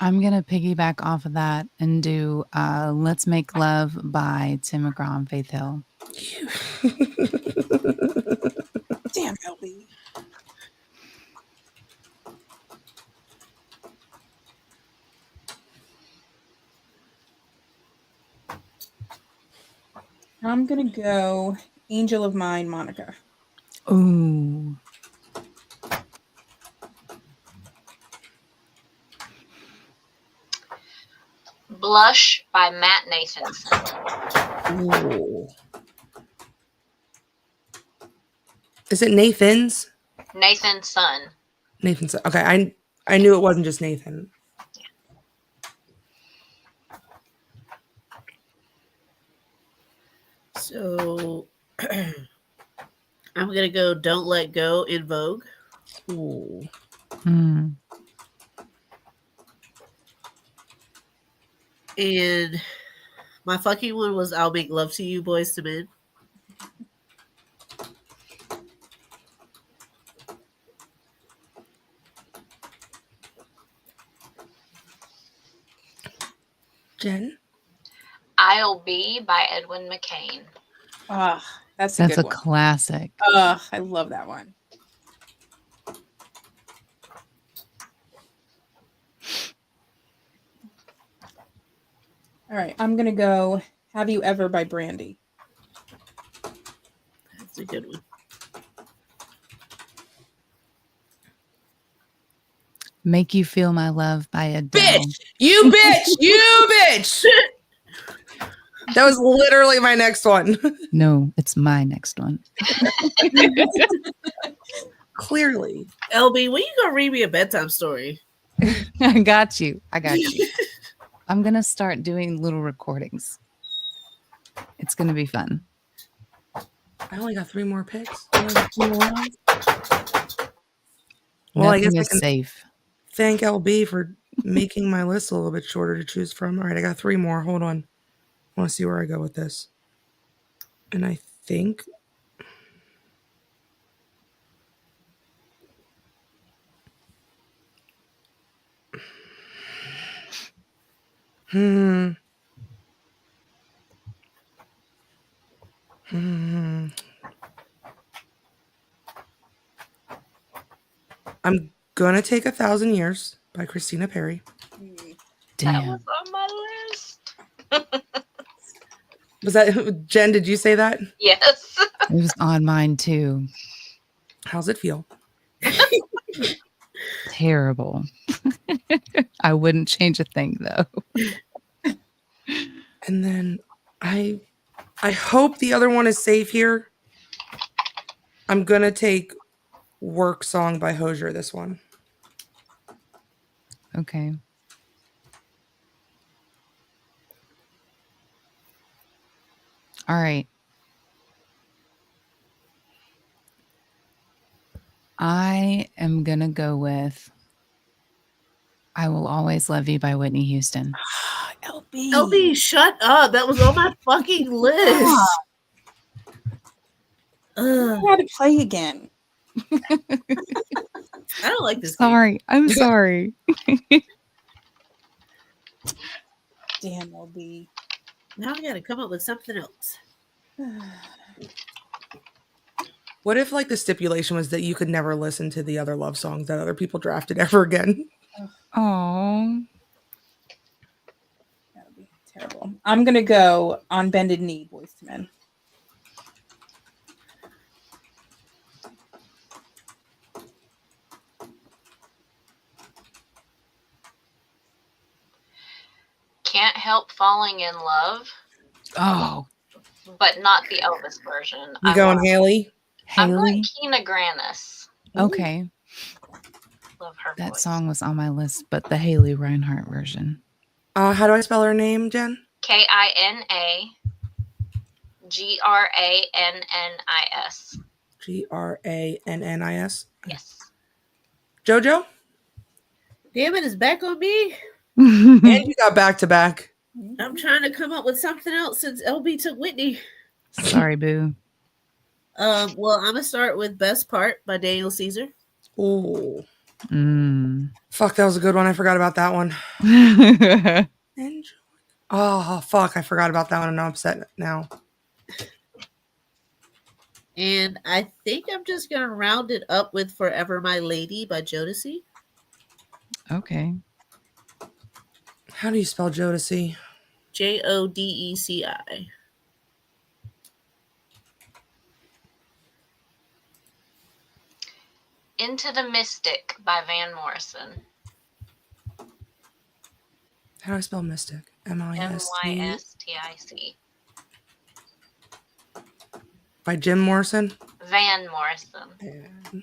I'm going to piggyback off of that and do Let's Make Love by Tim McGraw and Faith Hill. Damn, LB. I'm going to go Angel of Mine, Monica. Ooh. Blush by Matt Nathanson. Ooh. Is it Nathan's? Nathan's son. Nathan's. Okay, I knew it wasn't just Nathan. So I'm gonna go Don't Let Go in Vogue. Ooh. And my fucking one was I'll Make Love to You, Boys to Men. Jen? I'll Be by Edwin McCain. That's a good one. classic. I love that one. All right, I'm gonna go Have You Ever by Brandy. That's a good one. Make You Feel My Love by Adele. Bitch! You bitch! You bitch! That was literally my next one. No, it's my next one. Clearly. LB, when you gonna read me a bedtime story? I got you. I'm going to start doing little recordings. It's going to be fun. I only got 3 more picks. Well, I guess Nothing I is can safe. thank LB for making my list a little bit shorter to choose from. All right, I got 3 more. Hold on. I want to see where I go with this. And I think... I'm gonna take 1,000 Years by Christina Perry. Damn. That was on my list. Was that Jen? Did you say that? Yes. It was on mine too. How's it feel? Terrible. I wouldn't change a thing though. And then I hope the other one is safe here. I'm gonna take Work Song by Hozier, this one. Okay. All right. I am going to go with I Will Always Love You by Whitney Houston. LB. LB, shut up. That was on my fucking list. I had to play again. I don't like this game. Sorry. I'm sorry. Damn, LB. Now I gotta come up with something else. What if like the stipulation was that you could never listen to the other love songs that other people drafted ever again? Oh. That would be terrible. I'm gonna go On Bended Knee, Boys to Men. Can't Help Falling in Love, Oh. but not the Elvis version. You going Haley? I'm going Haley. Keena Grannis. Okay. Love her That voice. song was on my list, but the Haley Reinhart version. How do I spell her name, Jen? KINA GRANNIS. GRANNIS. Yes. Jojo? Damn it, it's back on me. And you got back to back. I'm trying to come up with something else since LB took Whitney. Sorry, boo. Well, I'm gonna start with Best Part by Daniel Caesar. Oh, Mm. fuck, that was a good one. I forgot about that one. Enjoy. Oh, fuck, I forgot about that one and I'm upset now. And I think I'm just gonna round it up with Forever My Lady by Jodeci. Okay. How do you spell Jodeci? JODECI. Into the Mystic by Van Morrison. How do I spell mystic? MIST. MYSTIC. By Jim Morrison? Van Morrison. And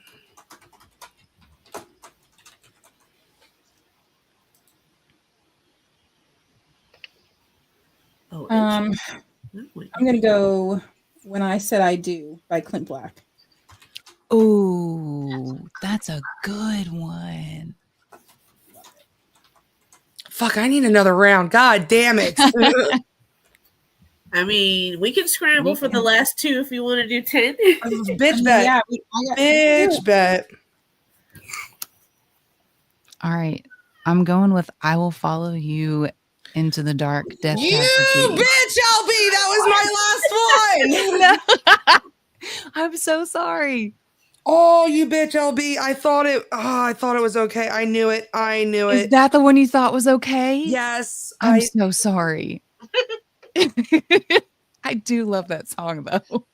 Oh, I'm gonna go When I Said I Do by Clint Black. Oh, that's a good one. fuck, I need another round. God damn it. I mean, we can scramble for the last two if you want to do 10. Bitch bet. Yeah, Bitch bet. All right. I'm going with I Will Follow You Into the Dark. Death You Cab for Cutie. bitch, LB. That was my last one. No. I'm so sorry. Oh, you bitch, LB. I thought it was okay. I knew it. Is that the one you thought was okay? Yes. I'm so sorry. I do love that song though.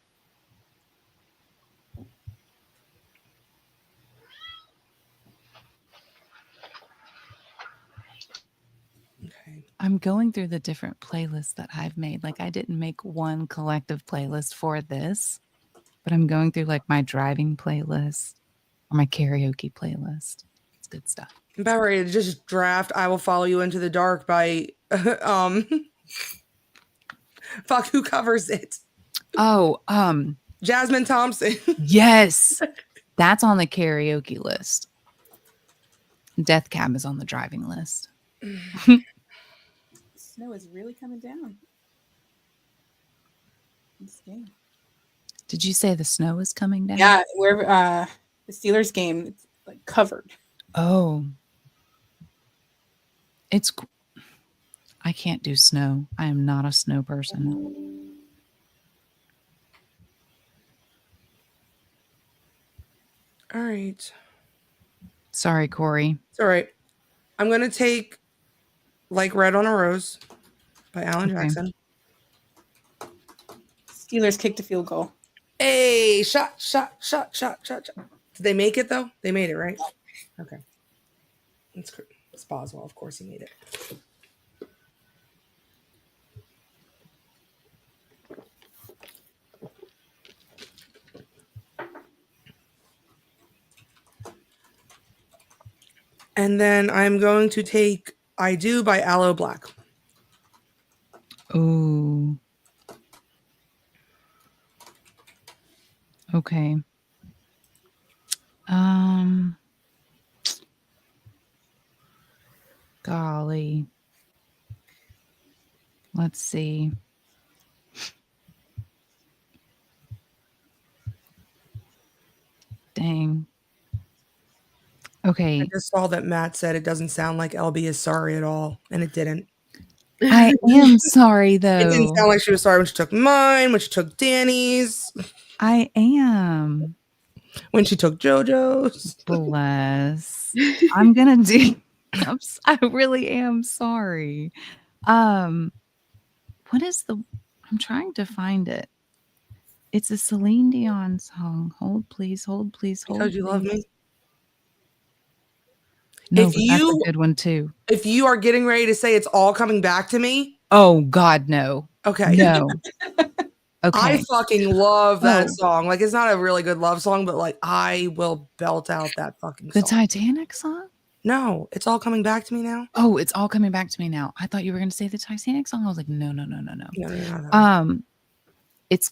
Okay. I'm going through the different playlists that I've made. Like I didn't make one collective playlist for this, but I'm going through like my driving playlist or my karaoke playlist. It's good stuff. I'm about ready to just draft I Will Follow You Into the Dark by fuck, who covers it? Oh, Jasmine Thompson. yes. That's on the karaoke list. Death Cab is on the driving list. Snow is really coming down. This game. Did you say the snow is coming down? Yeah, where the Steelers game, it's like covered. Oh. I can't do snow. I am not a snow person. All right. Sorry, Corey. It's all right. I'm going to take Like Red on a Rose by Alan Okay. Jackson. Steelers kicked a field goal. Hey, shot. Did they make it, though? They made it, right? Okay. It's Boswell. Of course he made it. And then I'm going to take I Do by Aloe Black. Ooh. Okay. Golly. Let's see. Dang. Okay. I just saw that Matt said it doesn't sound like LB is sorry at all, and it didn't. I am sorry, It didn't though. sound like she was sorry when she took mine, when she took Danny's, I am. when she took JoJo's. Bless. I'm gonna do. I really am sorry. What is the? I'm trying to find it. It's a Celine Dion song. Hold, please. Hold, please. Hold. Because you love me. No, If but that's you- a good one too. If you are getting ready to say it's all coming back to me, Oh God, no. okay. No. Okay. I fucking love that Oh. song. Like, it's not a really good love song, but like, I will belt out that fucking The song. Titanic song? No, it's all coming back to me now. Oh, it's all coming back to me now. I thought you were going to say the Titanic song. I was like, no. No. It's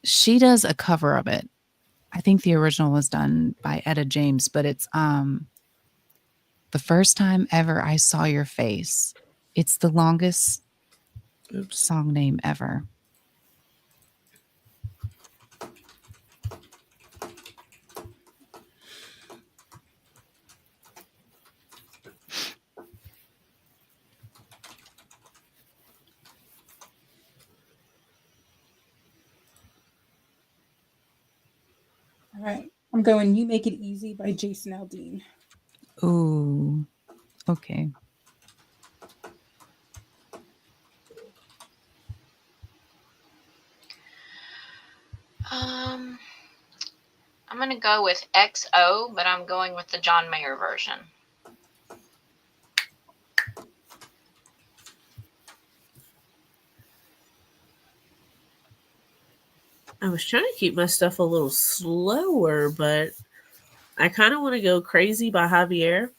she does a cover of it. I think the original was done by Etta James, but it's The First Time Ever I Saw Your Face. It's the longest song name ever. All right. I'm going You Make It Easy by Jason Aldean. Ooh. Okay. I'm gonna go with XO, but I'm going with the John Mayer version. I was trying to keep my stuff a little slower, but I kind of want to go Crazy by Javier.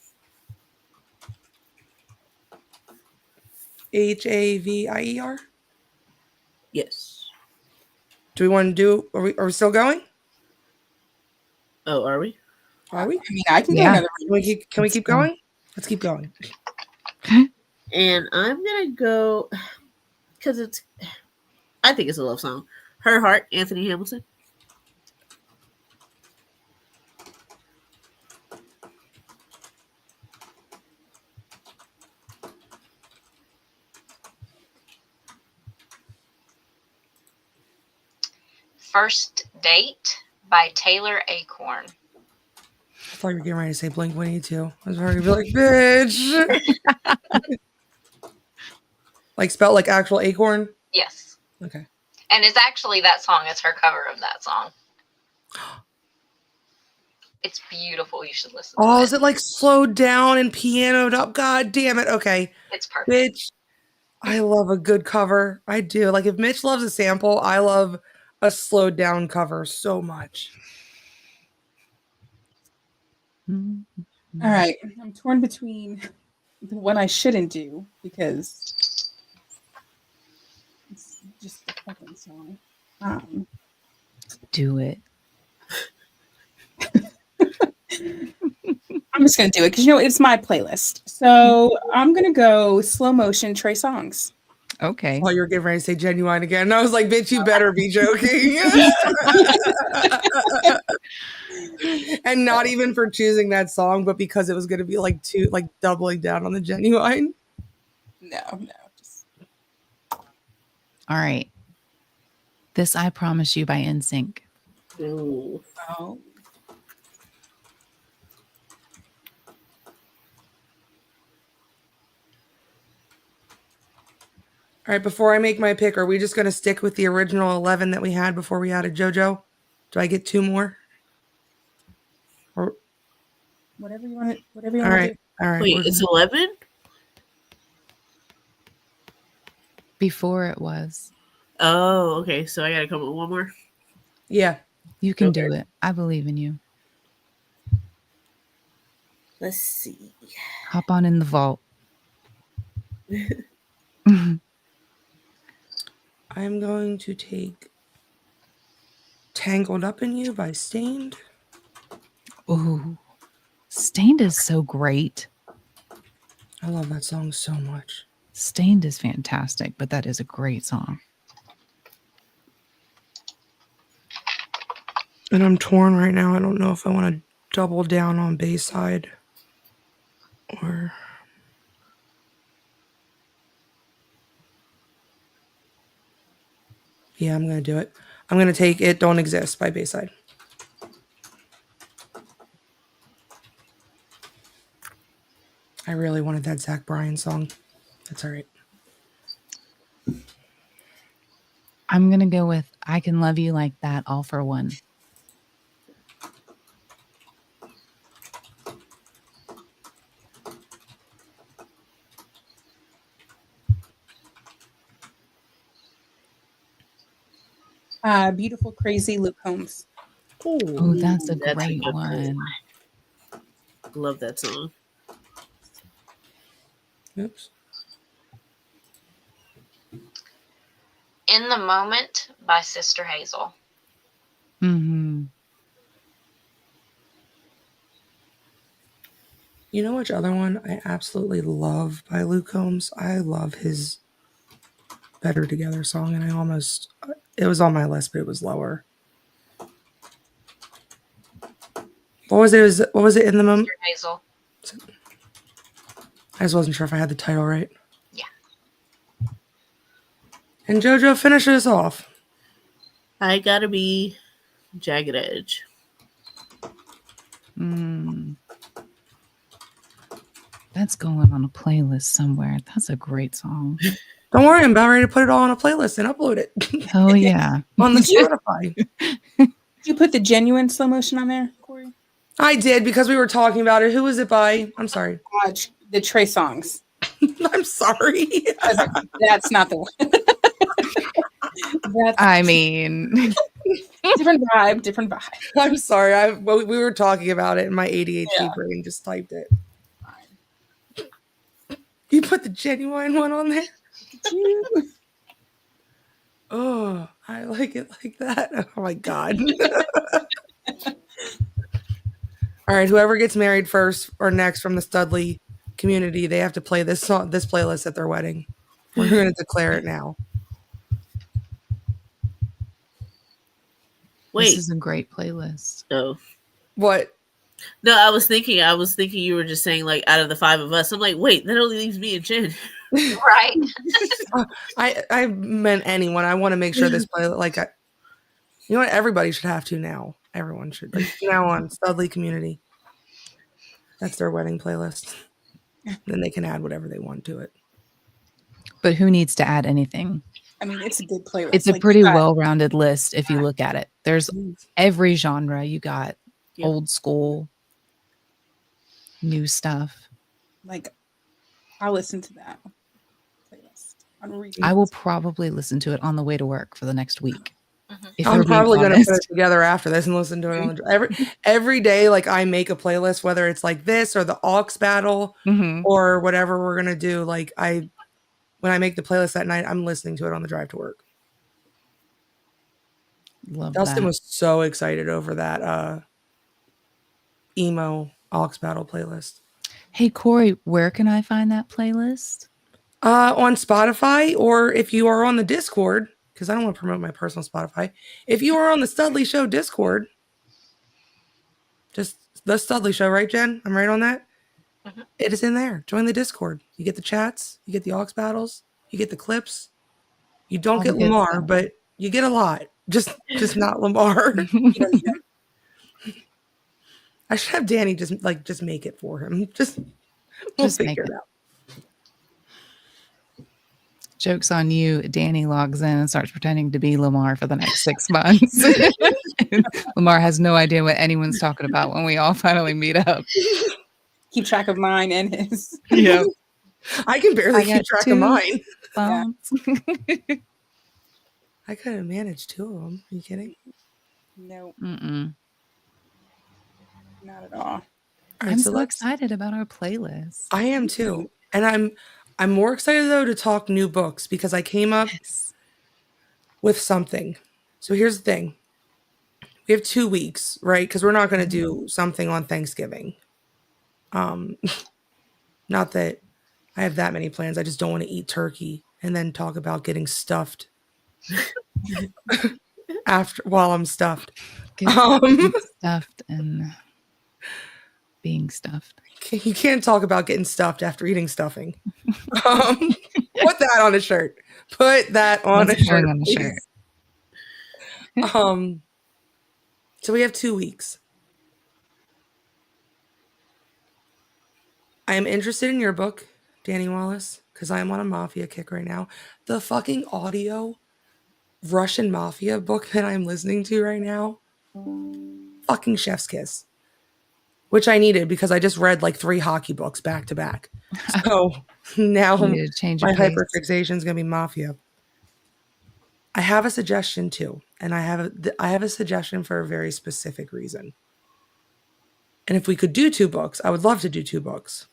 Havier. Yes. Do we want to do? Are we still going? Oh, are we? Are we? I mean, I can go Yeah. another Can we keep going? Let's keep going. And I'm going to go, because I think it's a love song. Her Heart, Anthony Hamilton. First Date by Taylor Acorn. I thought you were getting ready to say Blink-182. I was already like, bitch. Like spelled like actual acorn. Yes. Okay. And it's actually that song. It's her cover of that song. It's beautiful. You should listen to Oh, it. is it like slowed down and pianoed up? God damn it. Okay. It's perfect. Bitch, I love a good cover. I do. Like, if Mitch loves a sample, I love a slowed down cover so much. All right. I'm torn between the one I shouldn't do because it's just a fucking song. Do it. I'm just going to do it because, it's my playlist. So I'm going to go Slow Motion Trey Songs. Okay. While you're getting ready to say Genuine again, and I was like, bitch, you better be joking. And not even for choosing that song, but because it was going to be like doubling down on the Genuine. No. Just... All right. This I Promise You by NSYNC. Ooh. Oh. All right, before I make my pick, are we just going to stick with the original 11 that we had before we added JoJo? Do I get 2 more? Or Whatever you want to do. all right. Wait, it's 11? Before it was. Oh, okay. So I got to come up with one more. Yeah. You can Okay. do it. I believe in you. Let's see. Hop on in the vault. I'm going to take Tangled Up in You by Stained. Ooh. Stained is so great. I love that song so much. Stained is fantastic, but that is a great song. And I'm torn right now. I don't know if I want to double down on Bayside or... Yeah, I'm going to do it. I'm going to take It Don't Exist by Bayside. I really wanted that Zach Bryan song. That's all right. I'm going to go with I Can Love You Like That, All for One. Beautiful Crazy, Luke Combs. Oh, that's a That's a great good one. Love that song. Oops. In the Moment by Sister Hazel. Mm-hmm. You know which other one I absolutely love by Luke Combs? I love his Better Together song, and it was on my list, but it was lower. What was it in the moment? Sister Hazel. I just wasn't sure if I had the title right. Yeah. And JoJo, finish us off. I Gotta Be Jagged Edge. That's going on a playlist somewhere. That's a great song. Don't worry, I'm about ready to put it all on a playlist and upload it Oh, yeah. on the Spotify. Did you put the genuine slow motion on there, Corey? I did because we were talking about it. Who was it by? I'm sorry. The Trey Songs. I'm sorry. That's not the one. That's I mean, different vibe. I'm sorry. We were talking about it and my ADHD brain just typed it. You put the genuine one on there? Oh, I like it like that. Oh my God. All right, whoever gets married first or next from the Studley community, they have to play this playlist at their wedding. We're going to declare it now. Wait. this is a great playlist. No. What? No, I was thinking you were just saying like out of the five of us. I'm like, wait, that only leaves me and Jen. Right. I meant anyone. I want to make sure this playlist, you know what? Everybody should have to now. Everyone should. Like now on Studley community. That's their wedding playlist. Then they can add whatever they want to it. But who needs to add anything? I mean, it's a good playlist. It's a pretty well-rounded list if you look at it. There's every genre. You got old school, new stuff. Like, I'll listen to that playlist. I will probably listen to it on the way to work for the next week. I'm probably going to put it together after this and listen to it on every day. Like I make a playlist, whether it's like this or the aux battle or whatever we're going to do. Like when I make the playlist that night, I'm listening to it on the drive to work. Love Dustin that. was so excited over that emo aux battle playlist. Hey, Corey, where can I find that playlist? On Spotify, or if you are on the Discord, because I don't want to promote my personal Spotify. If you are on the Studley Show Discord, just the Studley Show, right, Jen? I'm right on that? It is in there. Join the Discord. You get the chats. You get the aux battles. You get the clips. You don't get Lamar, but you get a lot. Just not Lamar. I should have Danny just make it for him. We'll figure it out. Joke's on you. Danny logs in and starts pretending to be Lamar for the next 6 months. Lamar has no idea what anyone's talking about when we all finally meet up. Keep track of mine and his. Yeah. I can barely keep track of mine. Yeah. I could have managed 2 of them. Are you kidding? No. Mm-mm. Not at all. I'm so excited about our playlist. I am too. And I'm more excited though to talk new books because I came up with something. So here's the thing. We have 2 weeks, right? Because we're not going to do something on Thanksgiving. Not that I have that many plans. I just don't want to eat turkey and then talk about getting stuffed while I'm stuffed. Getting stuffed and being stuffed. You can't talk about getting stuffed after eating stuffing. Put that on a shirt. Put that on a shirt. On a shirt. So we have 2 weeks. I am interested in your book, Danny Wallace, because I am on a mafia kick right now. The fucking audio Russian mafia book that I'm listening to right now, fucking chef's kiss, which I needed because I just read like 3 hockey books back to back. So now my hyperfixation is going to be mafia. I have a suggestion too, and I have a suggestion for a very specific reason. And if we could do 2 books, I would love to do 2 books.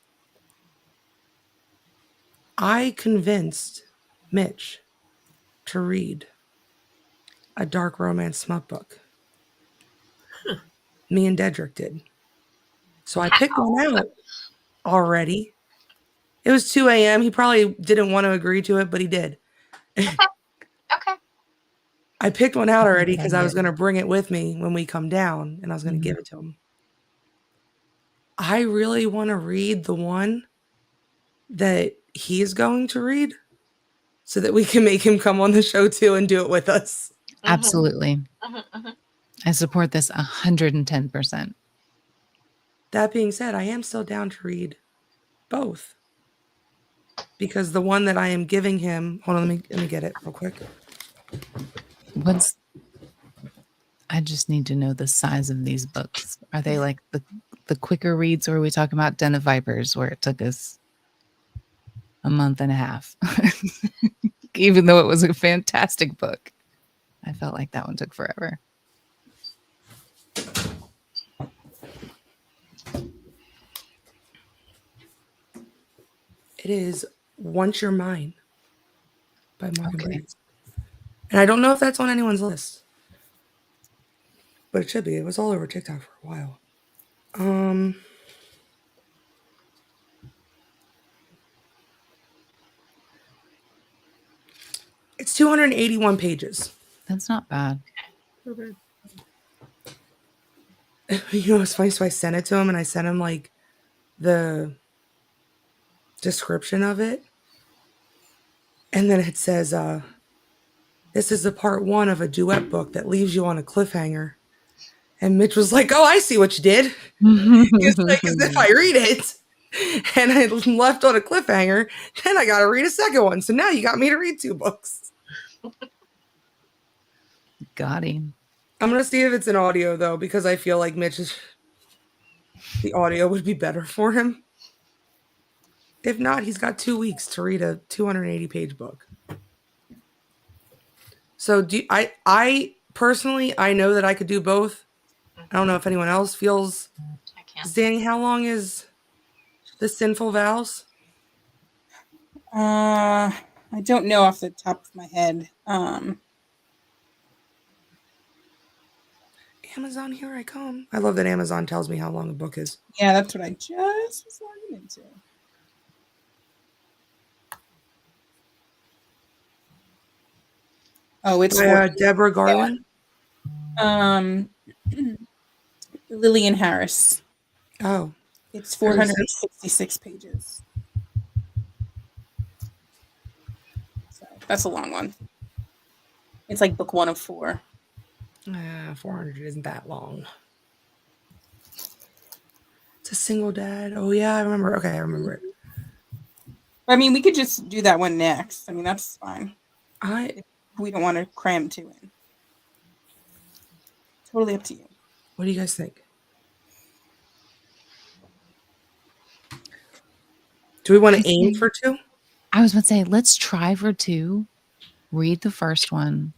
I convinced Mitch to read a dark romance smut book. Me and Dedrick did. So I picked one out already. It was 2 a.m. He probably didn't want to agree to it, but he did. Okay. I picked one out already because I was going to bring it with me when we come down, and I was going to give it to him. I really want to read the one that he is going to read so that we can make him come on the show too and do it with us. Absolutely. I support this 110%. That being said, I am still down to read both. Because the one that I am giving him, hold on, let me get it real quick. I just need to know the size of these books. Are they like the quicker reads, or are we talking about Den of Vipers, where it took us a month and a half? Even though it was a fantastic book, I felt like that one took forever. It is Once You're Mine by Morgan Burns. And I don't know if that's on anyone's list. But it should be. It was all over TikTok for a while. It's 281 pages. That's not bad. Okay. You know, it's funny. So I sent it to him, and I sent him like the description of it. And then it says, this is the part 1 of a duet book that leaves you on a cliffhanger. And Mitch was like, oh, I see what you did. He's like, as if I read it and I left on a cliffhanger, then I got to read a second one. So now you got me to read 2 books. Got him. I'm going to see if it's an audio, though, because I feel like the audio would be better for him. If not, he's got 2 weeks to read a 280-page book. So I personally, I know that I could do both. I don't know if anyone else feels. I can't. Danny, how long is The Sinful Vows? I don't know off the top of my head. Amazon, here I come. I love that Amazon tells me how long a book is. Yeah, that's what I just was logging into. Oh, it's Deborah Garland. Lillian Harris. Oh, It's 466 pages. So that's a long one. It's like book 1 of 4. 400 isn't that long. It's a single dad. Oh yeah, I remember. Okay, I remember it. I mean, we could just do that one next. I mean, that's fine. We don't want to cram 2 in. Totally up to you. What do you guys think? Do we want to aim for 2? I was about to say, let's try for 2. Read the first one.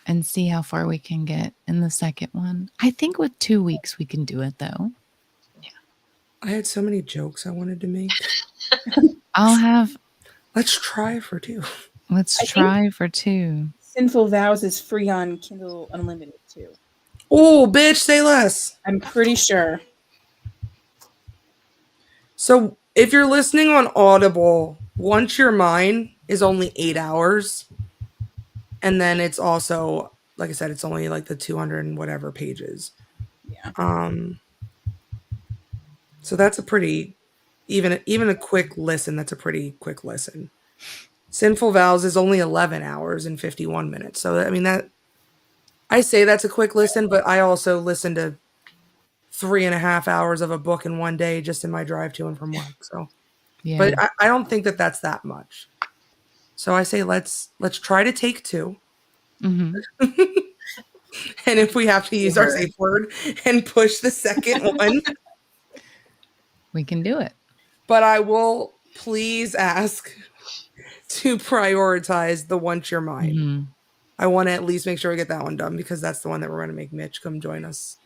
And see how far we can get in the second one. I think with 2 weeks we can do it, though. Yeah. I had so many jokes I wanted to make. Let's try for 2. Let's try for 2. Sinful Vows is free on Kindle Unlimited, too. Oh, bitch, say less. I'm pretty sure. So If you're listening on Audible, Once You're Mine is only 8 hours. And then it's also, like I said, it's only like the 200 and whatever pages. Yeah. So that's a pretty, even a quick listen, that's a pretty quick listen. Sinful Vows is only 11 hours and 51 minutes. So, I mean, that, I say that's a quick listen, but I also listen to 3.5 hours of a book in one day just in my drive to and from work. So, Yeah. but I don't think that that's that much. So I say let's try to take 2. Mhm. And if we have to use our safe word and push the second one, We can do it. but I will please ask to prioritize the Once You're Mine. Mhm. I want to at least make sure we get that one done because that's the one that we're going to make Mitch come join us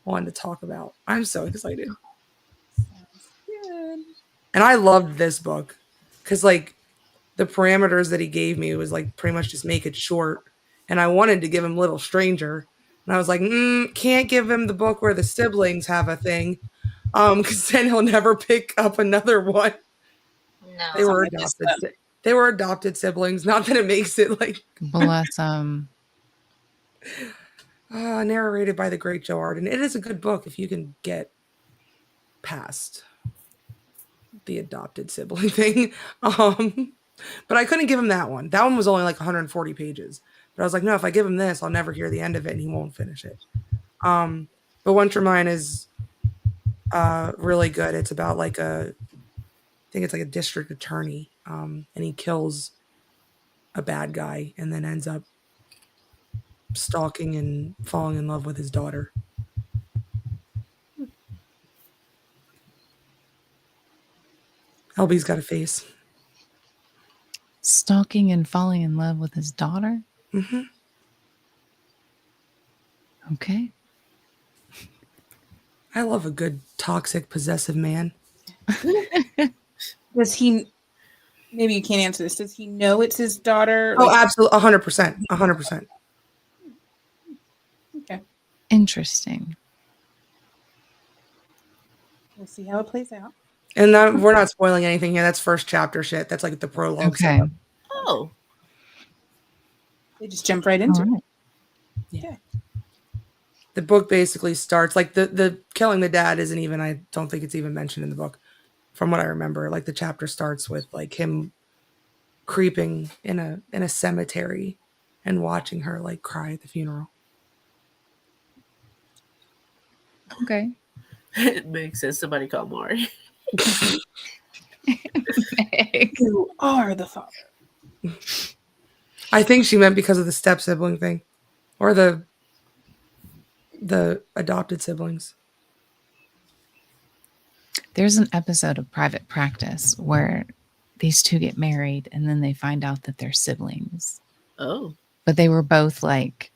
on to talk about. I'm so excited. Sounds good. And I loved this book because, like, the parameters that he gave me was like pretty much just make it short. And I wanted to give him Little Stranger. And I was like, can't give him the book where the siblings have a thing. Because then he'll never pick up another one. No. They were I missed adopted. They were adopted siblings. Not that it makes it like Bless narrated by the great Joe Arden. It is a good book if you can get past the adopted sibling thing. But I couldn't give him that one. That one was only like 140 pages. But I was like, no, if I give him this, I'll never hear the end of it and he won't finish it. But Once You're Mine is really good. It's about like I think it's like a district attorney. And he kills a bad guy and then ends up stalking and falling in love with his daughter. LB's got a face. stalking and falling in love with his daughter. Mm-hmm. Okay. I love a good toxic possessive man. Does he? Maybe you can't answer this. Does he know it's his daughter? Oh, absolutely, 100%, 100%. Okay, Interesting. we'll see how it plays out. And we're not spoiling anything here. That's first chapter shit. That's like the prologue. Okay. setup. Oh, They just jump right into All right. it. Yeah. The book basically starts like the killing the dad isn't even. I don't think it's even mentioned in the book, from what I remember. Like the chapter starts with like him creeping in a cemetery and watching her like cry at the funeral. Okay. it makes sense. Somebody call Maury. You are the father. I think she meant because of the step sibling thing, or the adopted siblings. There's an episode of Private Practice where these two get married and then they find out that they're siblings. Oh, But they were both like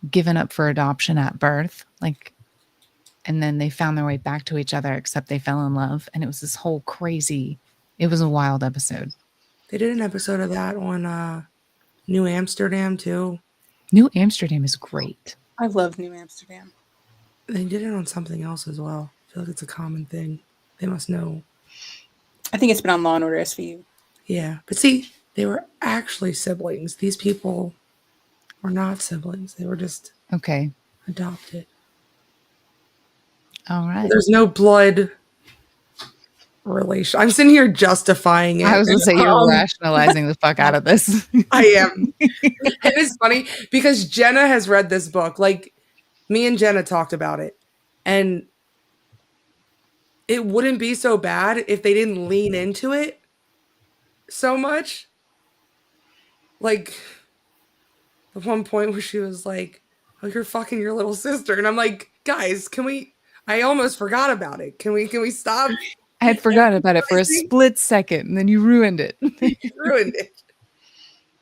given up for adoption at birth. Like, and then they found their way back to each other, except they fell in love. And it was this whole crazy, it was a wild episode. They did an episode of that on New Amsterdam too. New Amsterdam is great. I love New Amsterdam. They did it on something else as well. I feel like it's a common thing. They must know. I think it's been on Law and Order SVU. Yeah. But see, they were actually siblings. These people were not siblings. They were just Okay. adopted. All right. There's no blood relation. I'm sitting here justifying it. I was going to say you're Um, rationalizing the fuck out of this. I am. It is funny because Jenna has read this book. Like, me and Jenna talked about it. And it wouldn't be so bad if they didn't lean into it so much. Like, the one point where she was like, oh, you're fucking your little sister. And I'm like, guys, can we? I almost forgot about it. Can we stop? I had forgotten about it for a split second and then you ruined it. Ruined it.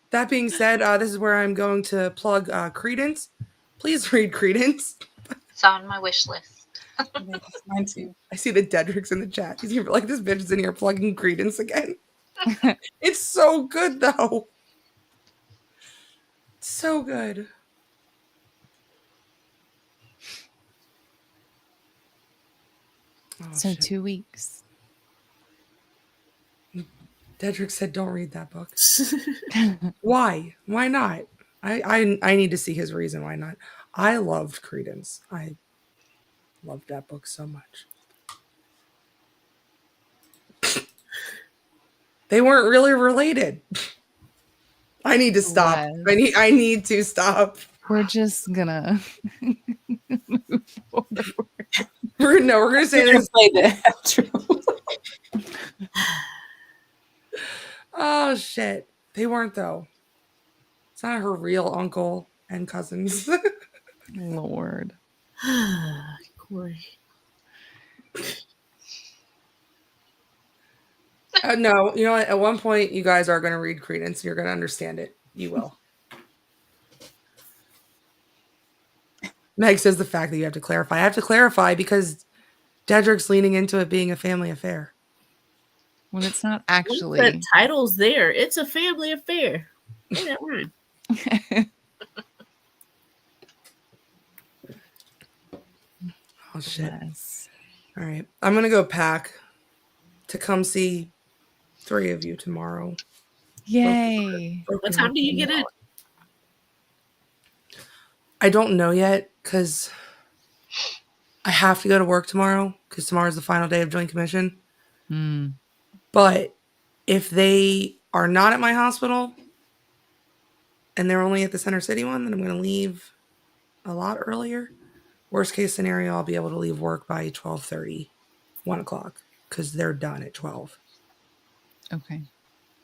That being said, this is where I'm going to plug Credence. Please read Credence. It's on my wish list. Mine too. I see the Dedricks in the chat. He's here, like, this bitch is in here plugging Credence again. It's so good, though. So good. Oh, So shit. 2 weeks. Dedrick said, "Don't read that book." Why? Why not? I need to see his reason why not. I loved Credence. I loved that book so much. They weren't really related. I need to stop. Wes. I need to stop. We're just gonna move forward. We're gonna say We're there's gonna play the outro. oh shit. They weren't though. It's not her real uncle and cousins. Lord. Corey. No, you know what? At one point, you guys are going to read Credence and you're going to understand it. You will. Meg says the fact that you have to clarify. I have to clarify because Dedrick's leaning into it being a family affair. Well, it's not The actually. title's there. It's a family affair. Say that right. Oh, shit. Yes. All right. I'm going to go pack to come see 3 of you tomorrow. Yay. What time do you get in? I don't know yet because I have to go to work tomorrow because tomorrow's the final day of Joint Commission. Mm. But if they are not at my hospital and they're only at the Center City one, then I'm going to leave a lot earlier. Worst case scenario, I'll be able to leave work by 12:30, 1 o'clock because they're done at 12. Okay.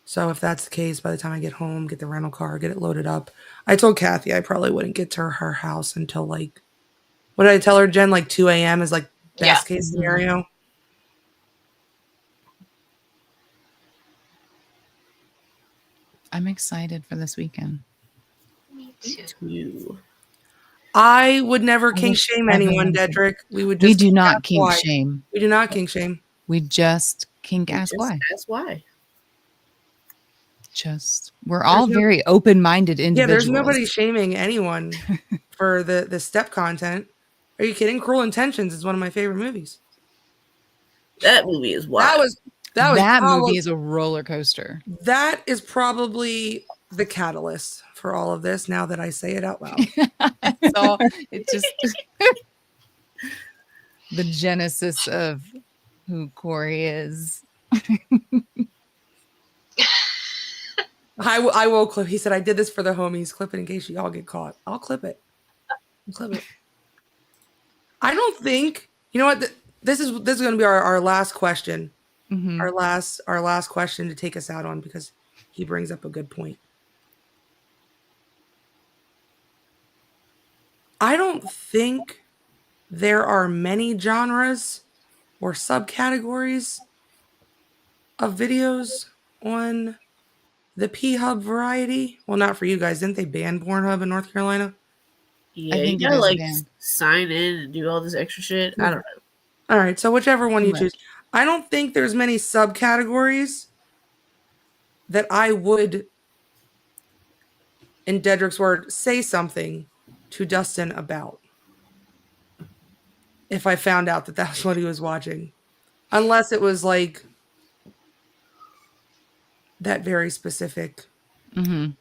So if that's the case, by the time I get home, get the rental car, get it loaded up. I told Kathy I probably wouldn't get to her house until like, what did I tell her, Jen? Like 2 a.m. is like best case scenario. I'm excited for this weekend. Me too. You. I would never kink wish shame anyone, everyone could. Dedrick. We would We just do kink not ask kink why. shame. We do not kink shame. We just kink ask Just why. Ask why. Just we're all no- very open-minded individuals. Yeah, there's nobody shaming anyone for the step content. Are you kidding? Cruel Intentions is one of my favorite movies. That movie is wild. That movie is a roller coaster. That is probably the catalyst for all of this. Now that I say it out loud, So it just the genesis of who Corey is. I will clip. He said I did this for the homies. Clip it in case you all get caught. I'll clip it. I don't think you know what. This is going to be our last question. Mhm. Our last question to take us out on because he brings up a good point. I don't think there are many genres or subcategories of videos on the P-Hub variety. Well, not for you guys. Didn't they ban Pornhub in North Carolina? Yeah, I think you it gotta is like banned. sign in and do all this extra shit. I don't know. All right, so whichever one you Too choose. I don't think there's many subcategories that I would, in Dedrick's word, say something to Dustin about if I found out that that's what he was watching. Unless it was like that very specific Mm-hmm.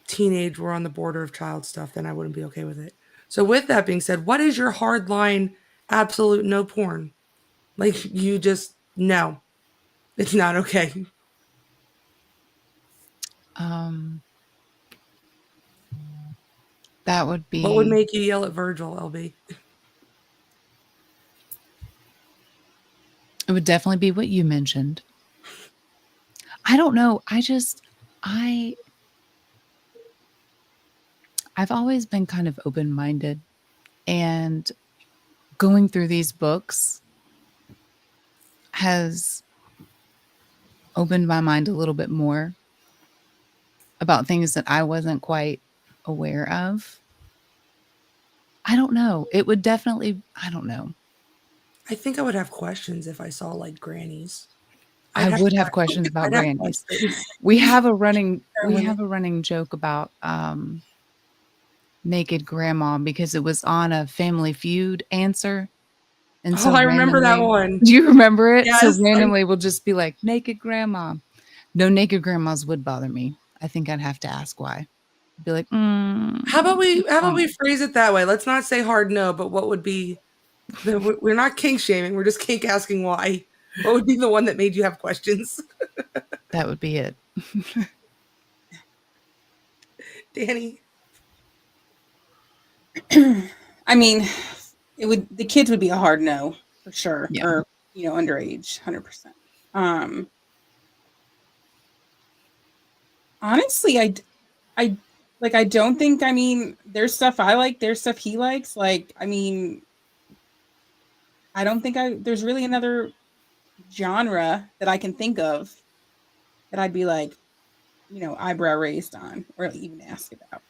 teenage, we're on the border of child stuff, then I wouldn't be okay with it. So with that being said, what is your hard line absolute no porn? Like you just, no, it's not okay. That would be. What would make you yell at Virgil, LB? It would definitely be what you mentioned. I don't know. I've always been kind of open-minded, and going through these books has opened my mind a little bit more about things that I wasn't quite aware of. I don't know. It would definitely, I don't know. I think I would have questions if I saw like grannies. I would have questions about grannies. We have a running joke about naked grandma because it was on a Family Feud answer, And Oh, I remember that randomly- one. Do you remember it? Yes, So randomly we'll just be like, naked grandma. No, naked grandmas would bother me. I think I'd have to ask why. Be like, How about we phrase it that way? Let's not say hard no, but what would be we're not kink shaming, we're just kink asking why. What would be the one that made you have questions? that would be it. Danny. I mean, the kids would be a hard no for sure. Yeah. Or, underage, 100%. Honestly, I don't think, there's stuff I like, there's stuff he likes. I don't think there's really another genre that I can think of that I'd be like, eyebrow raised on or even ask about.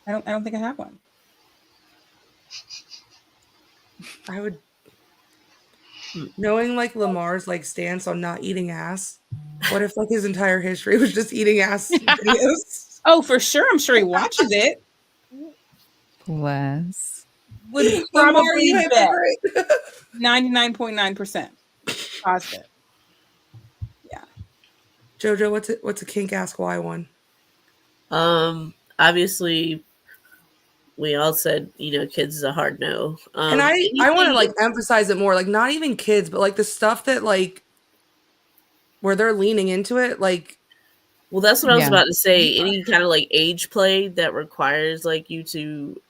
I don't think I have one. I would, knowing Lamar's stance on not eating ass. What if his entire history was just eating ass videos? Oh, for sure. I'm sure he watches it. Bless. Would Lamar, probably you bet hypocrite. 99.9% positive. Yeah. Jojo, what's a kink ask why one? Obviously, we all said kids is a hard no. And I want to emphasize it more. Not even kids, but the stuff that where they're leaning into it. Well, that's what I was Yeah. about to say. Any kind of age play that requires you to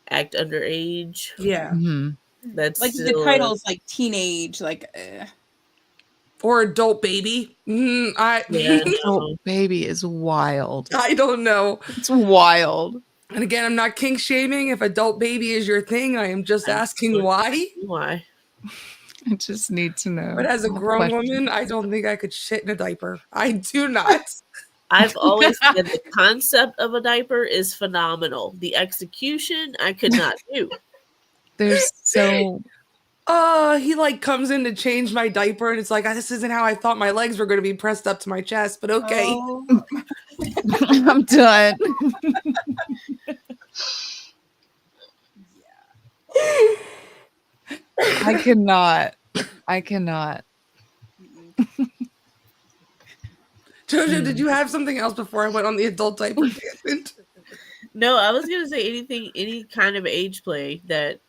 act underage. Yeah. Mhm. That's The still title's teenage, Or adult baby. Yeah, Oh, no. baby is wild. I don't know. It's wild. And again, I'm not kink shaming. If adult baby is your thing, I am just asking why. Why? I just need to know. But as a What grown question? woman, I don't think I could shit in a diaper. I do not. I've always said the concept of a diaper is phenomenal. The execution, I could not do. There's so He comes in to change my diaper, and it's this isn't how I thought my legs were going to be pressed up to my chest, but okay. Oh, I'm done. I cannot. Jojo, did you have something else before I went on the adult diaper tangent? No, I was gonna say any kind of age play that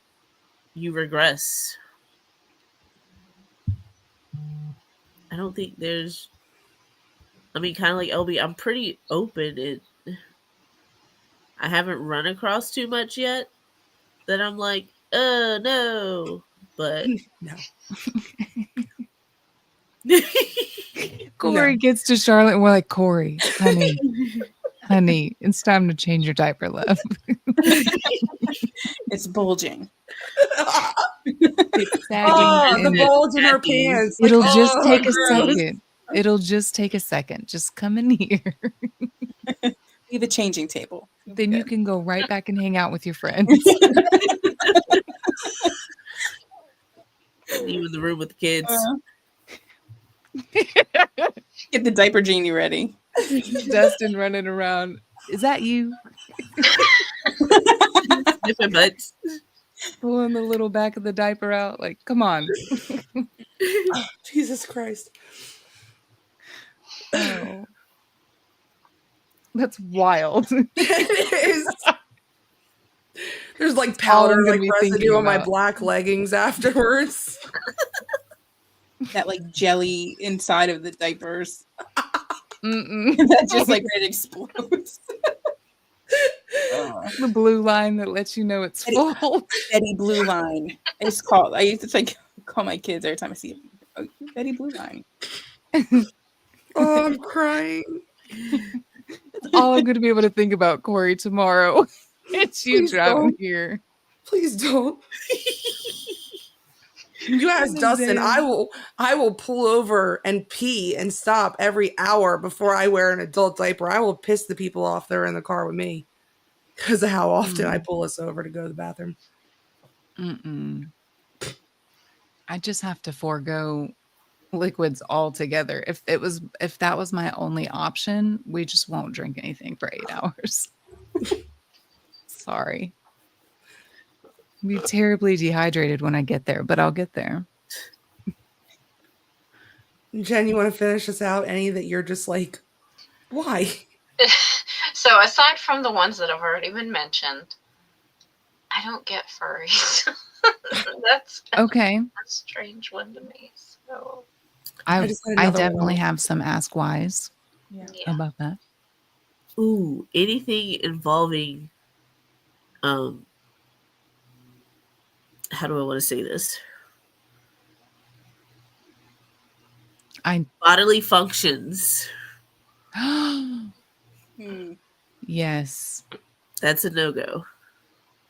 you regress. I don't think there's. Kind of like LB, I'm pretty open. I haven't run across too much yet that I'm like, no, but No. Corey gets to Charlotte and we're like, Corey, honey, it's time to change your diaper, love. it's bulging. It's sagging The and bulge in her pants. it'll just take a gross. second. It'll just take a second. Just come in here. Leave a changing table. Then you can go right back and hang out with your friends. you in the room with the kids. Get the diaper genie ready. Dustin running around. Is that you? Sniffing butts. Pulling the little back of the diaper out. Come on. Jesus Christ. Oh. That's wild. It is. There's all I'm powder, gonna be residue thinking on my about. black leggings afterwards. That jelly inside of the diapers. Mm-mm. That just it explodes. The blue line that lets you know it's full. Betty Blue Line. I used to call my kids every time I see it. Oh, Betty Blue Line. Oh, I'm crying. That's all I'm going to be able to think about, Corey, tomorrow. It's you Please driving don't. here. Please don't. You ask Oh, Dustin, damn. I will pull over and pee and stop every hour before I wear an adult diaper. I will piss the people off that are in the car with me because of how often I pull us over to go to the bathroom. Mm-mm. I just have to forego liquids altogether. If that was my only option, we just won't drink anything for 8 hours. Sorry. be terribly dehydrated when I get there, but I'll get there. Jen, you want to finish us out? Any that you're just like, why? So aside from the ones that have already been mentioned, I don't get furries. That's Okay. a strange one to me. So I just had another definitely one. have some Ask Whys Yeah. yeah. about that. Ooh, anything involving how do I want to say this? Bodily functions. Yes, That's a no-go.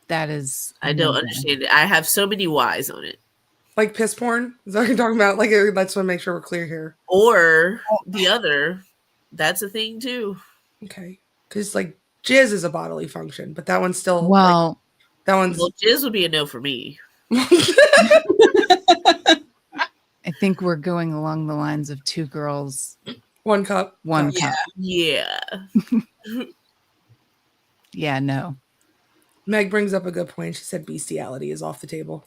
that is. I don't understand it. I have so many whys on it. Like piss porn? Is that what you're talking about? Like, I just want to make sure we're clear here. Or the other, that's a thing too. Okay. Because, like, jizz is a bodily function, but that one's still, Well, like, that one's. Well, jizz would be a no for me. I think we're going along the lines of 2 girls, One cup. one Cup. cup. Yeah. Yeah, no. Meg brings up a good point. She said bestiality is off the table.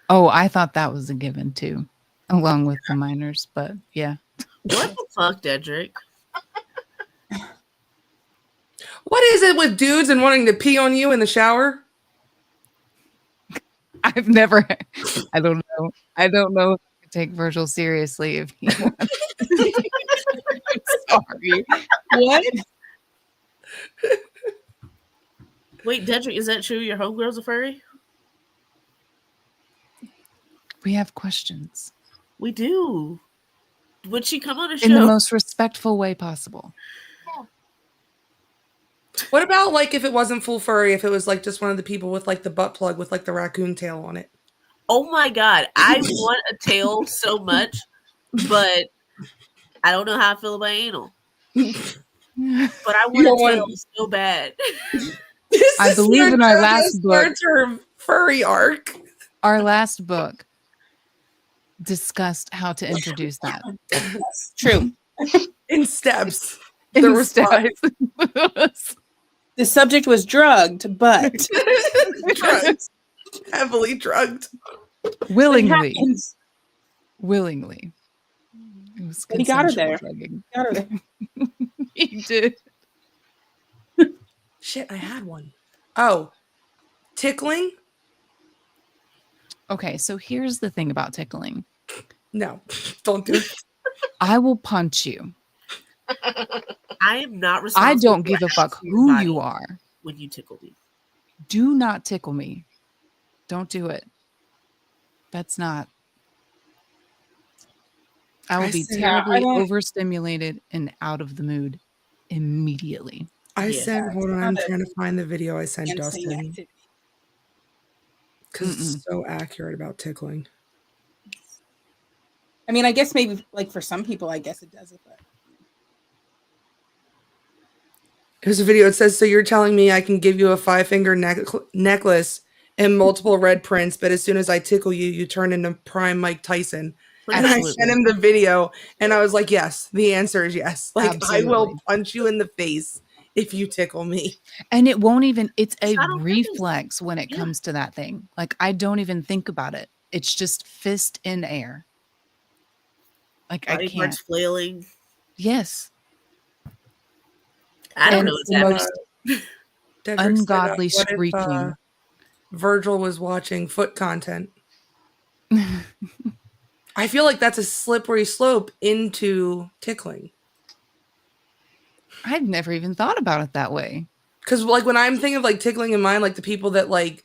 Oh, I thought that was a given too, along with the minors, but yeah. What the fuck, Dedrick? What is it with dudes and wanting to pee on you in the shower? I've never, I don't know. I don't know if I could take Virgil seriously if he wants. Sorry. What? Wait, Dedrick, is that true? Your homegirl's a furry? We have questions. We do. Would she come on a show? In the most respectful way possible. What about, like, if it wasn't full furry, if it was, like, just one of the people with, like, the butt plug with, like, the raccoon tail on it? Oh my God. I want a tail so much, but I don't know how I feel about anal. But I want a tail so bad. I believe in our last book. Furry arc. Our last book discussed how to introduce that. True. In steps. In There were steps. The subject was drugged, but drugged. Heavily drugged. Willingly. It happens. Willingly. It was But he got her consensual there. drugging. Got her there. He did. Shit, I had one. Oh. Tickling? Okay, so here's the thing about tickling. No. Don't do it. I will punch you. I am not responsible. I don't for give a what fuck happens to your who body you are. when you tickle me. Do not tickle me. Don't do it. That's not. I will be terribly overstimulated and out of the mood immediately. I Yeah. sent, hold on, I'm trying to find the video I sent Dustin. Because it's so accurate about tickling. I mean, I guess maybe like for some people, I guess it does it. But Here's a video. It says, so you're telling me I can give you a 5-finger necklace and multiple red prints, but as soon as I tickle you, you turn into prime Mike Tyson. And I sent him the video and I was like, yes, the answer is yes. Like, Absolutely. I will punch you in the face if you tickle me. And it won't even, it's a not on reflex when it comes to that thing. Like, I don't even think about it. It's just fist in air. Like, I Body can't. parts flailing. Yes. I don't And know what's the happening. Dedrick Ungodly said, what if, shrieking. Virgil was watching foot content. I feel like that's a slippery slope into tickling. I've never even thought about it that way. Because, like, when I'm thinking of, like, tickling in mind, like, the people that, like,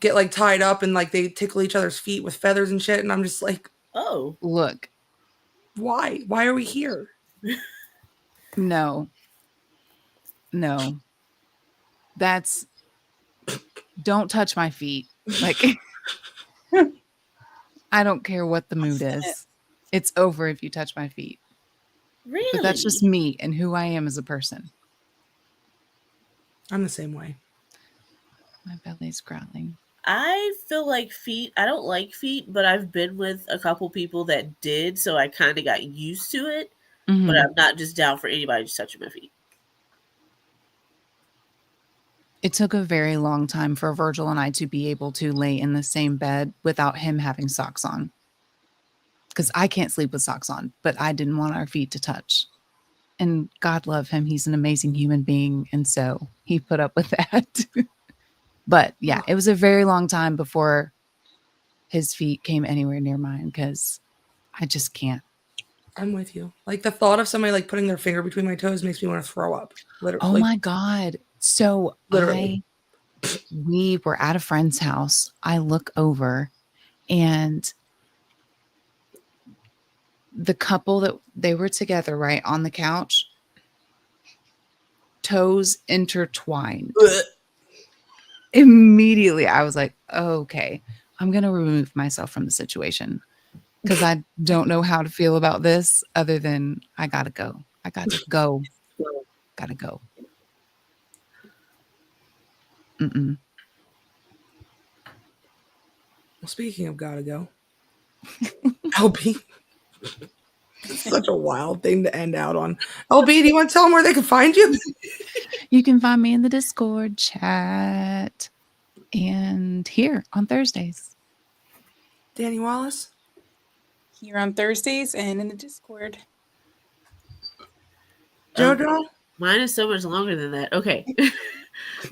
get, like, tied up and, like, they tickle each other's feet with feathers and shit, and I'm just like, Oh. Look, why? Why are we here? no. No. That's, don't touch my feet. Like, I don't care what the mood is. It's over if you touch my feet. Really? But that's just me and who I am as a person. I'm the same way. My belly's growling. I feel like feet, I don't like feet, but I've been with a couple people that did, so I kind of got used to it. Mhm. But I'm not just down for anybody just touching my feet. It took a very long time for Virgil and I to be able to lay in the same bed without him having socks on. Because I can't sleep with socks on, but I didn't want our feet to touch. And God love him. He's an amazing human being. And so he put up with that. But yeah, it was a very long time before his feet came anywhere near mine because I just can't. I'm with you. Like the thought of somebody like putting their finger between my toes makes me want to throw up. Literally. Oh my God. So Literally. we were at a friend's house. I look over and the couple that they were together, right, on the couch, toes intertwined. Immediately, I was like, okay, I'm going to remove myself from the situation because I don't know how to feel about this other than I got to go. I got to go. Got to go. Mm-mm. Well, speaking of gotta go, LB. Such a wild thing to end out on. LB, do you want to tell them where they can find you? You can find me in the Discord chat and here on Thursdays. Danny Wallace? Here on Thursdays and in the Discord. JoJo? Mine is so much longer than that. Okay.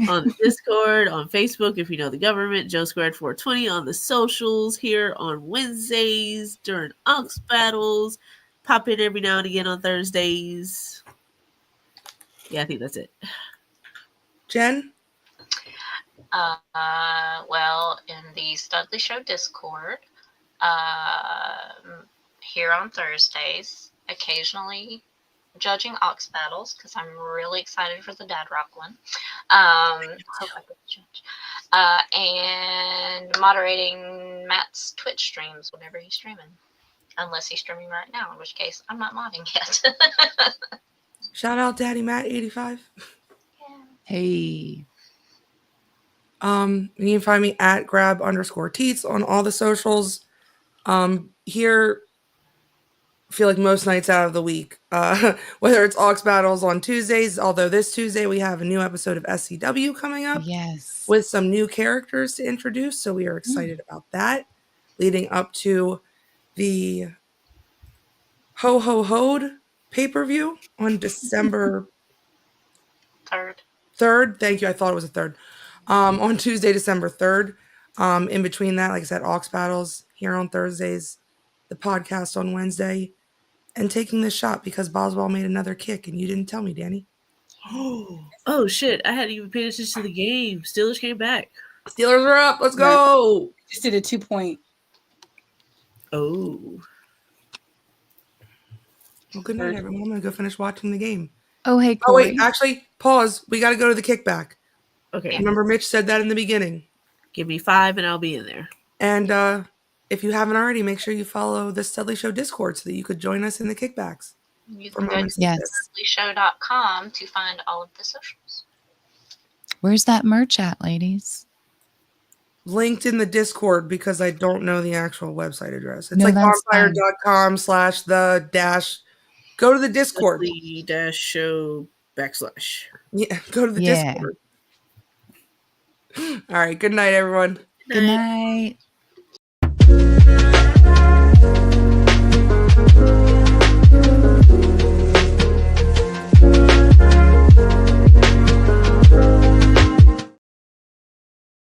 On the Discord, on Facebook, if you know the government, Joe Squared 420 on the socials, here on Wednesdays during Ox battles. Pop in every now and again on Thursdays. Yeah, I think that's it. Jen? Well, in the Studley Show Discord, here on Thursdays, occasionally judging Ox battles because I'm really excited for the Dad Rock one. Hope I get to judge. And moderating Matt's Twitch streams whenever he's streaming. Unless he's streaming right now, in which case I'm not modding yet. Shout out Daddy Matt 85. Hey. You can find me at grab_teats on all the socials. Here, I feel like most nights out of the week, whether it's Ox battles on Tuesdays, although this Tuesday we have a new episode of SCW coming up. Yes. With some new characters to introduce, so we are excited about that. Leading up to the Ho Ho Hoed pay-per-view on December 3rd. Thank you. I thought it was a 3rd. On Tuesday, December 3rd. In between that, like I said, Ox battles here on Thursdays, the podcast on Wednesday, and taking this shot because Boswell made another kick and you didn't tell me, Danny. Oh shit, I hadn't even paid attention to the game. Steelers came back. Steelers are up. Let's go. Just did a 2-point. Oh. Well, good night, everyone. I'm going to go finish watching the game. Oh, hey, Oh, Corey. wait. Actually, pause. We got to go to the kickback. Okay. Remember Mitch said that in the beginning. Give me 5 and I'll be in there. And if you haven't already, make sure you follow the Studley Show Discord so that you could join us in the kickbacks. You For can go to moments like this. StudleyShow.com to find all of the socials. Where's that merch at, ladies? Linked in the Discord because I don't know the actual website address. It's No, like that's fine. bonfire.com/the-. Go to the Discord. Show / Yeah, go to the Yeah. Discord. All right. Good night, everyone. Good night.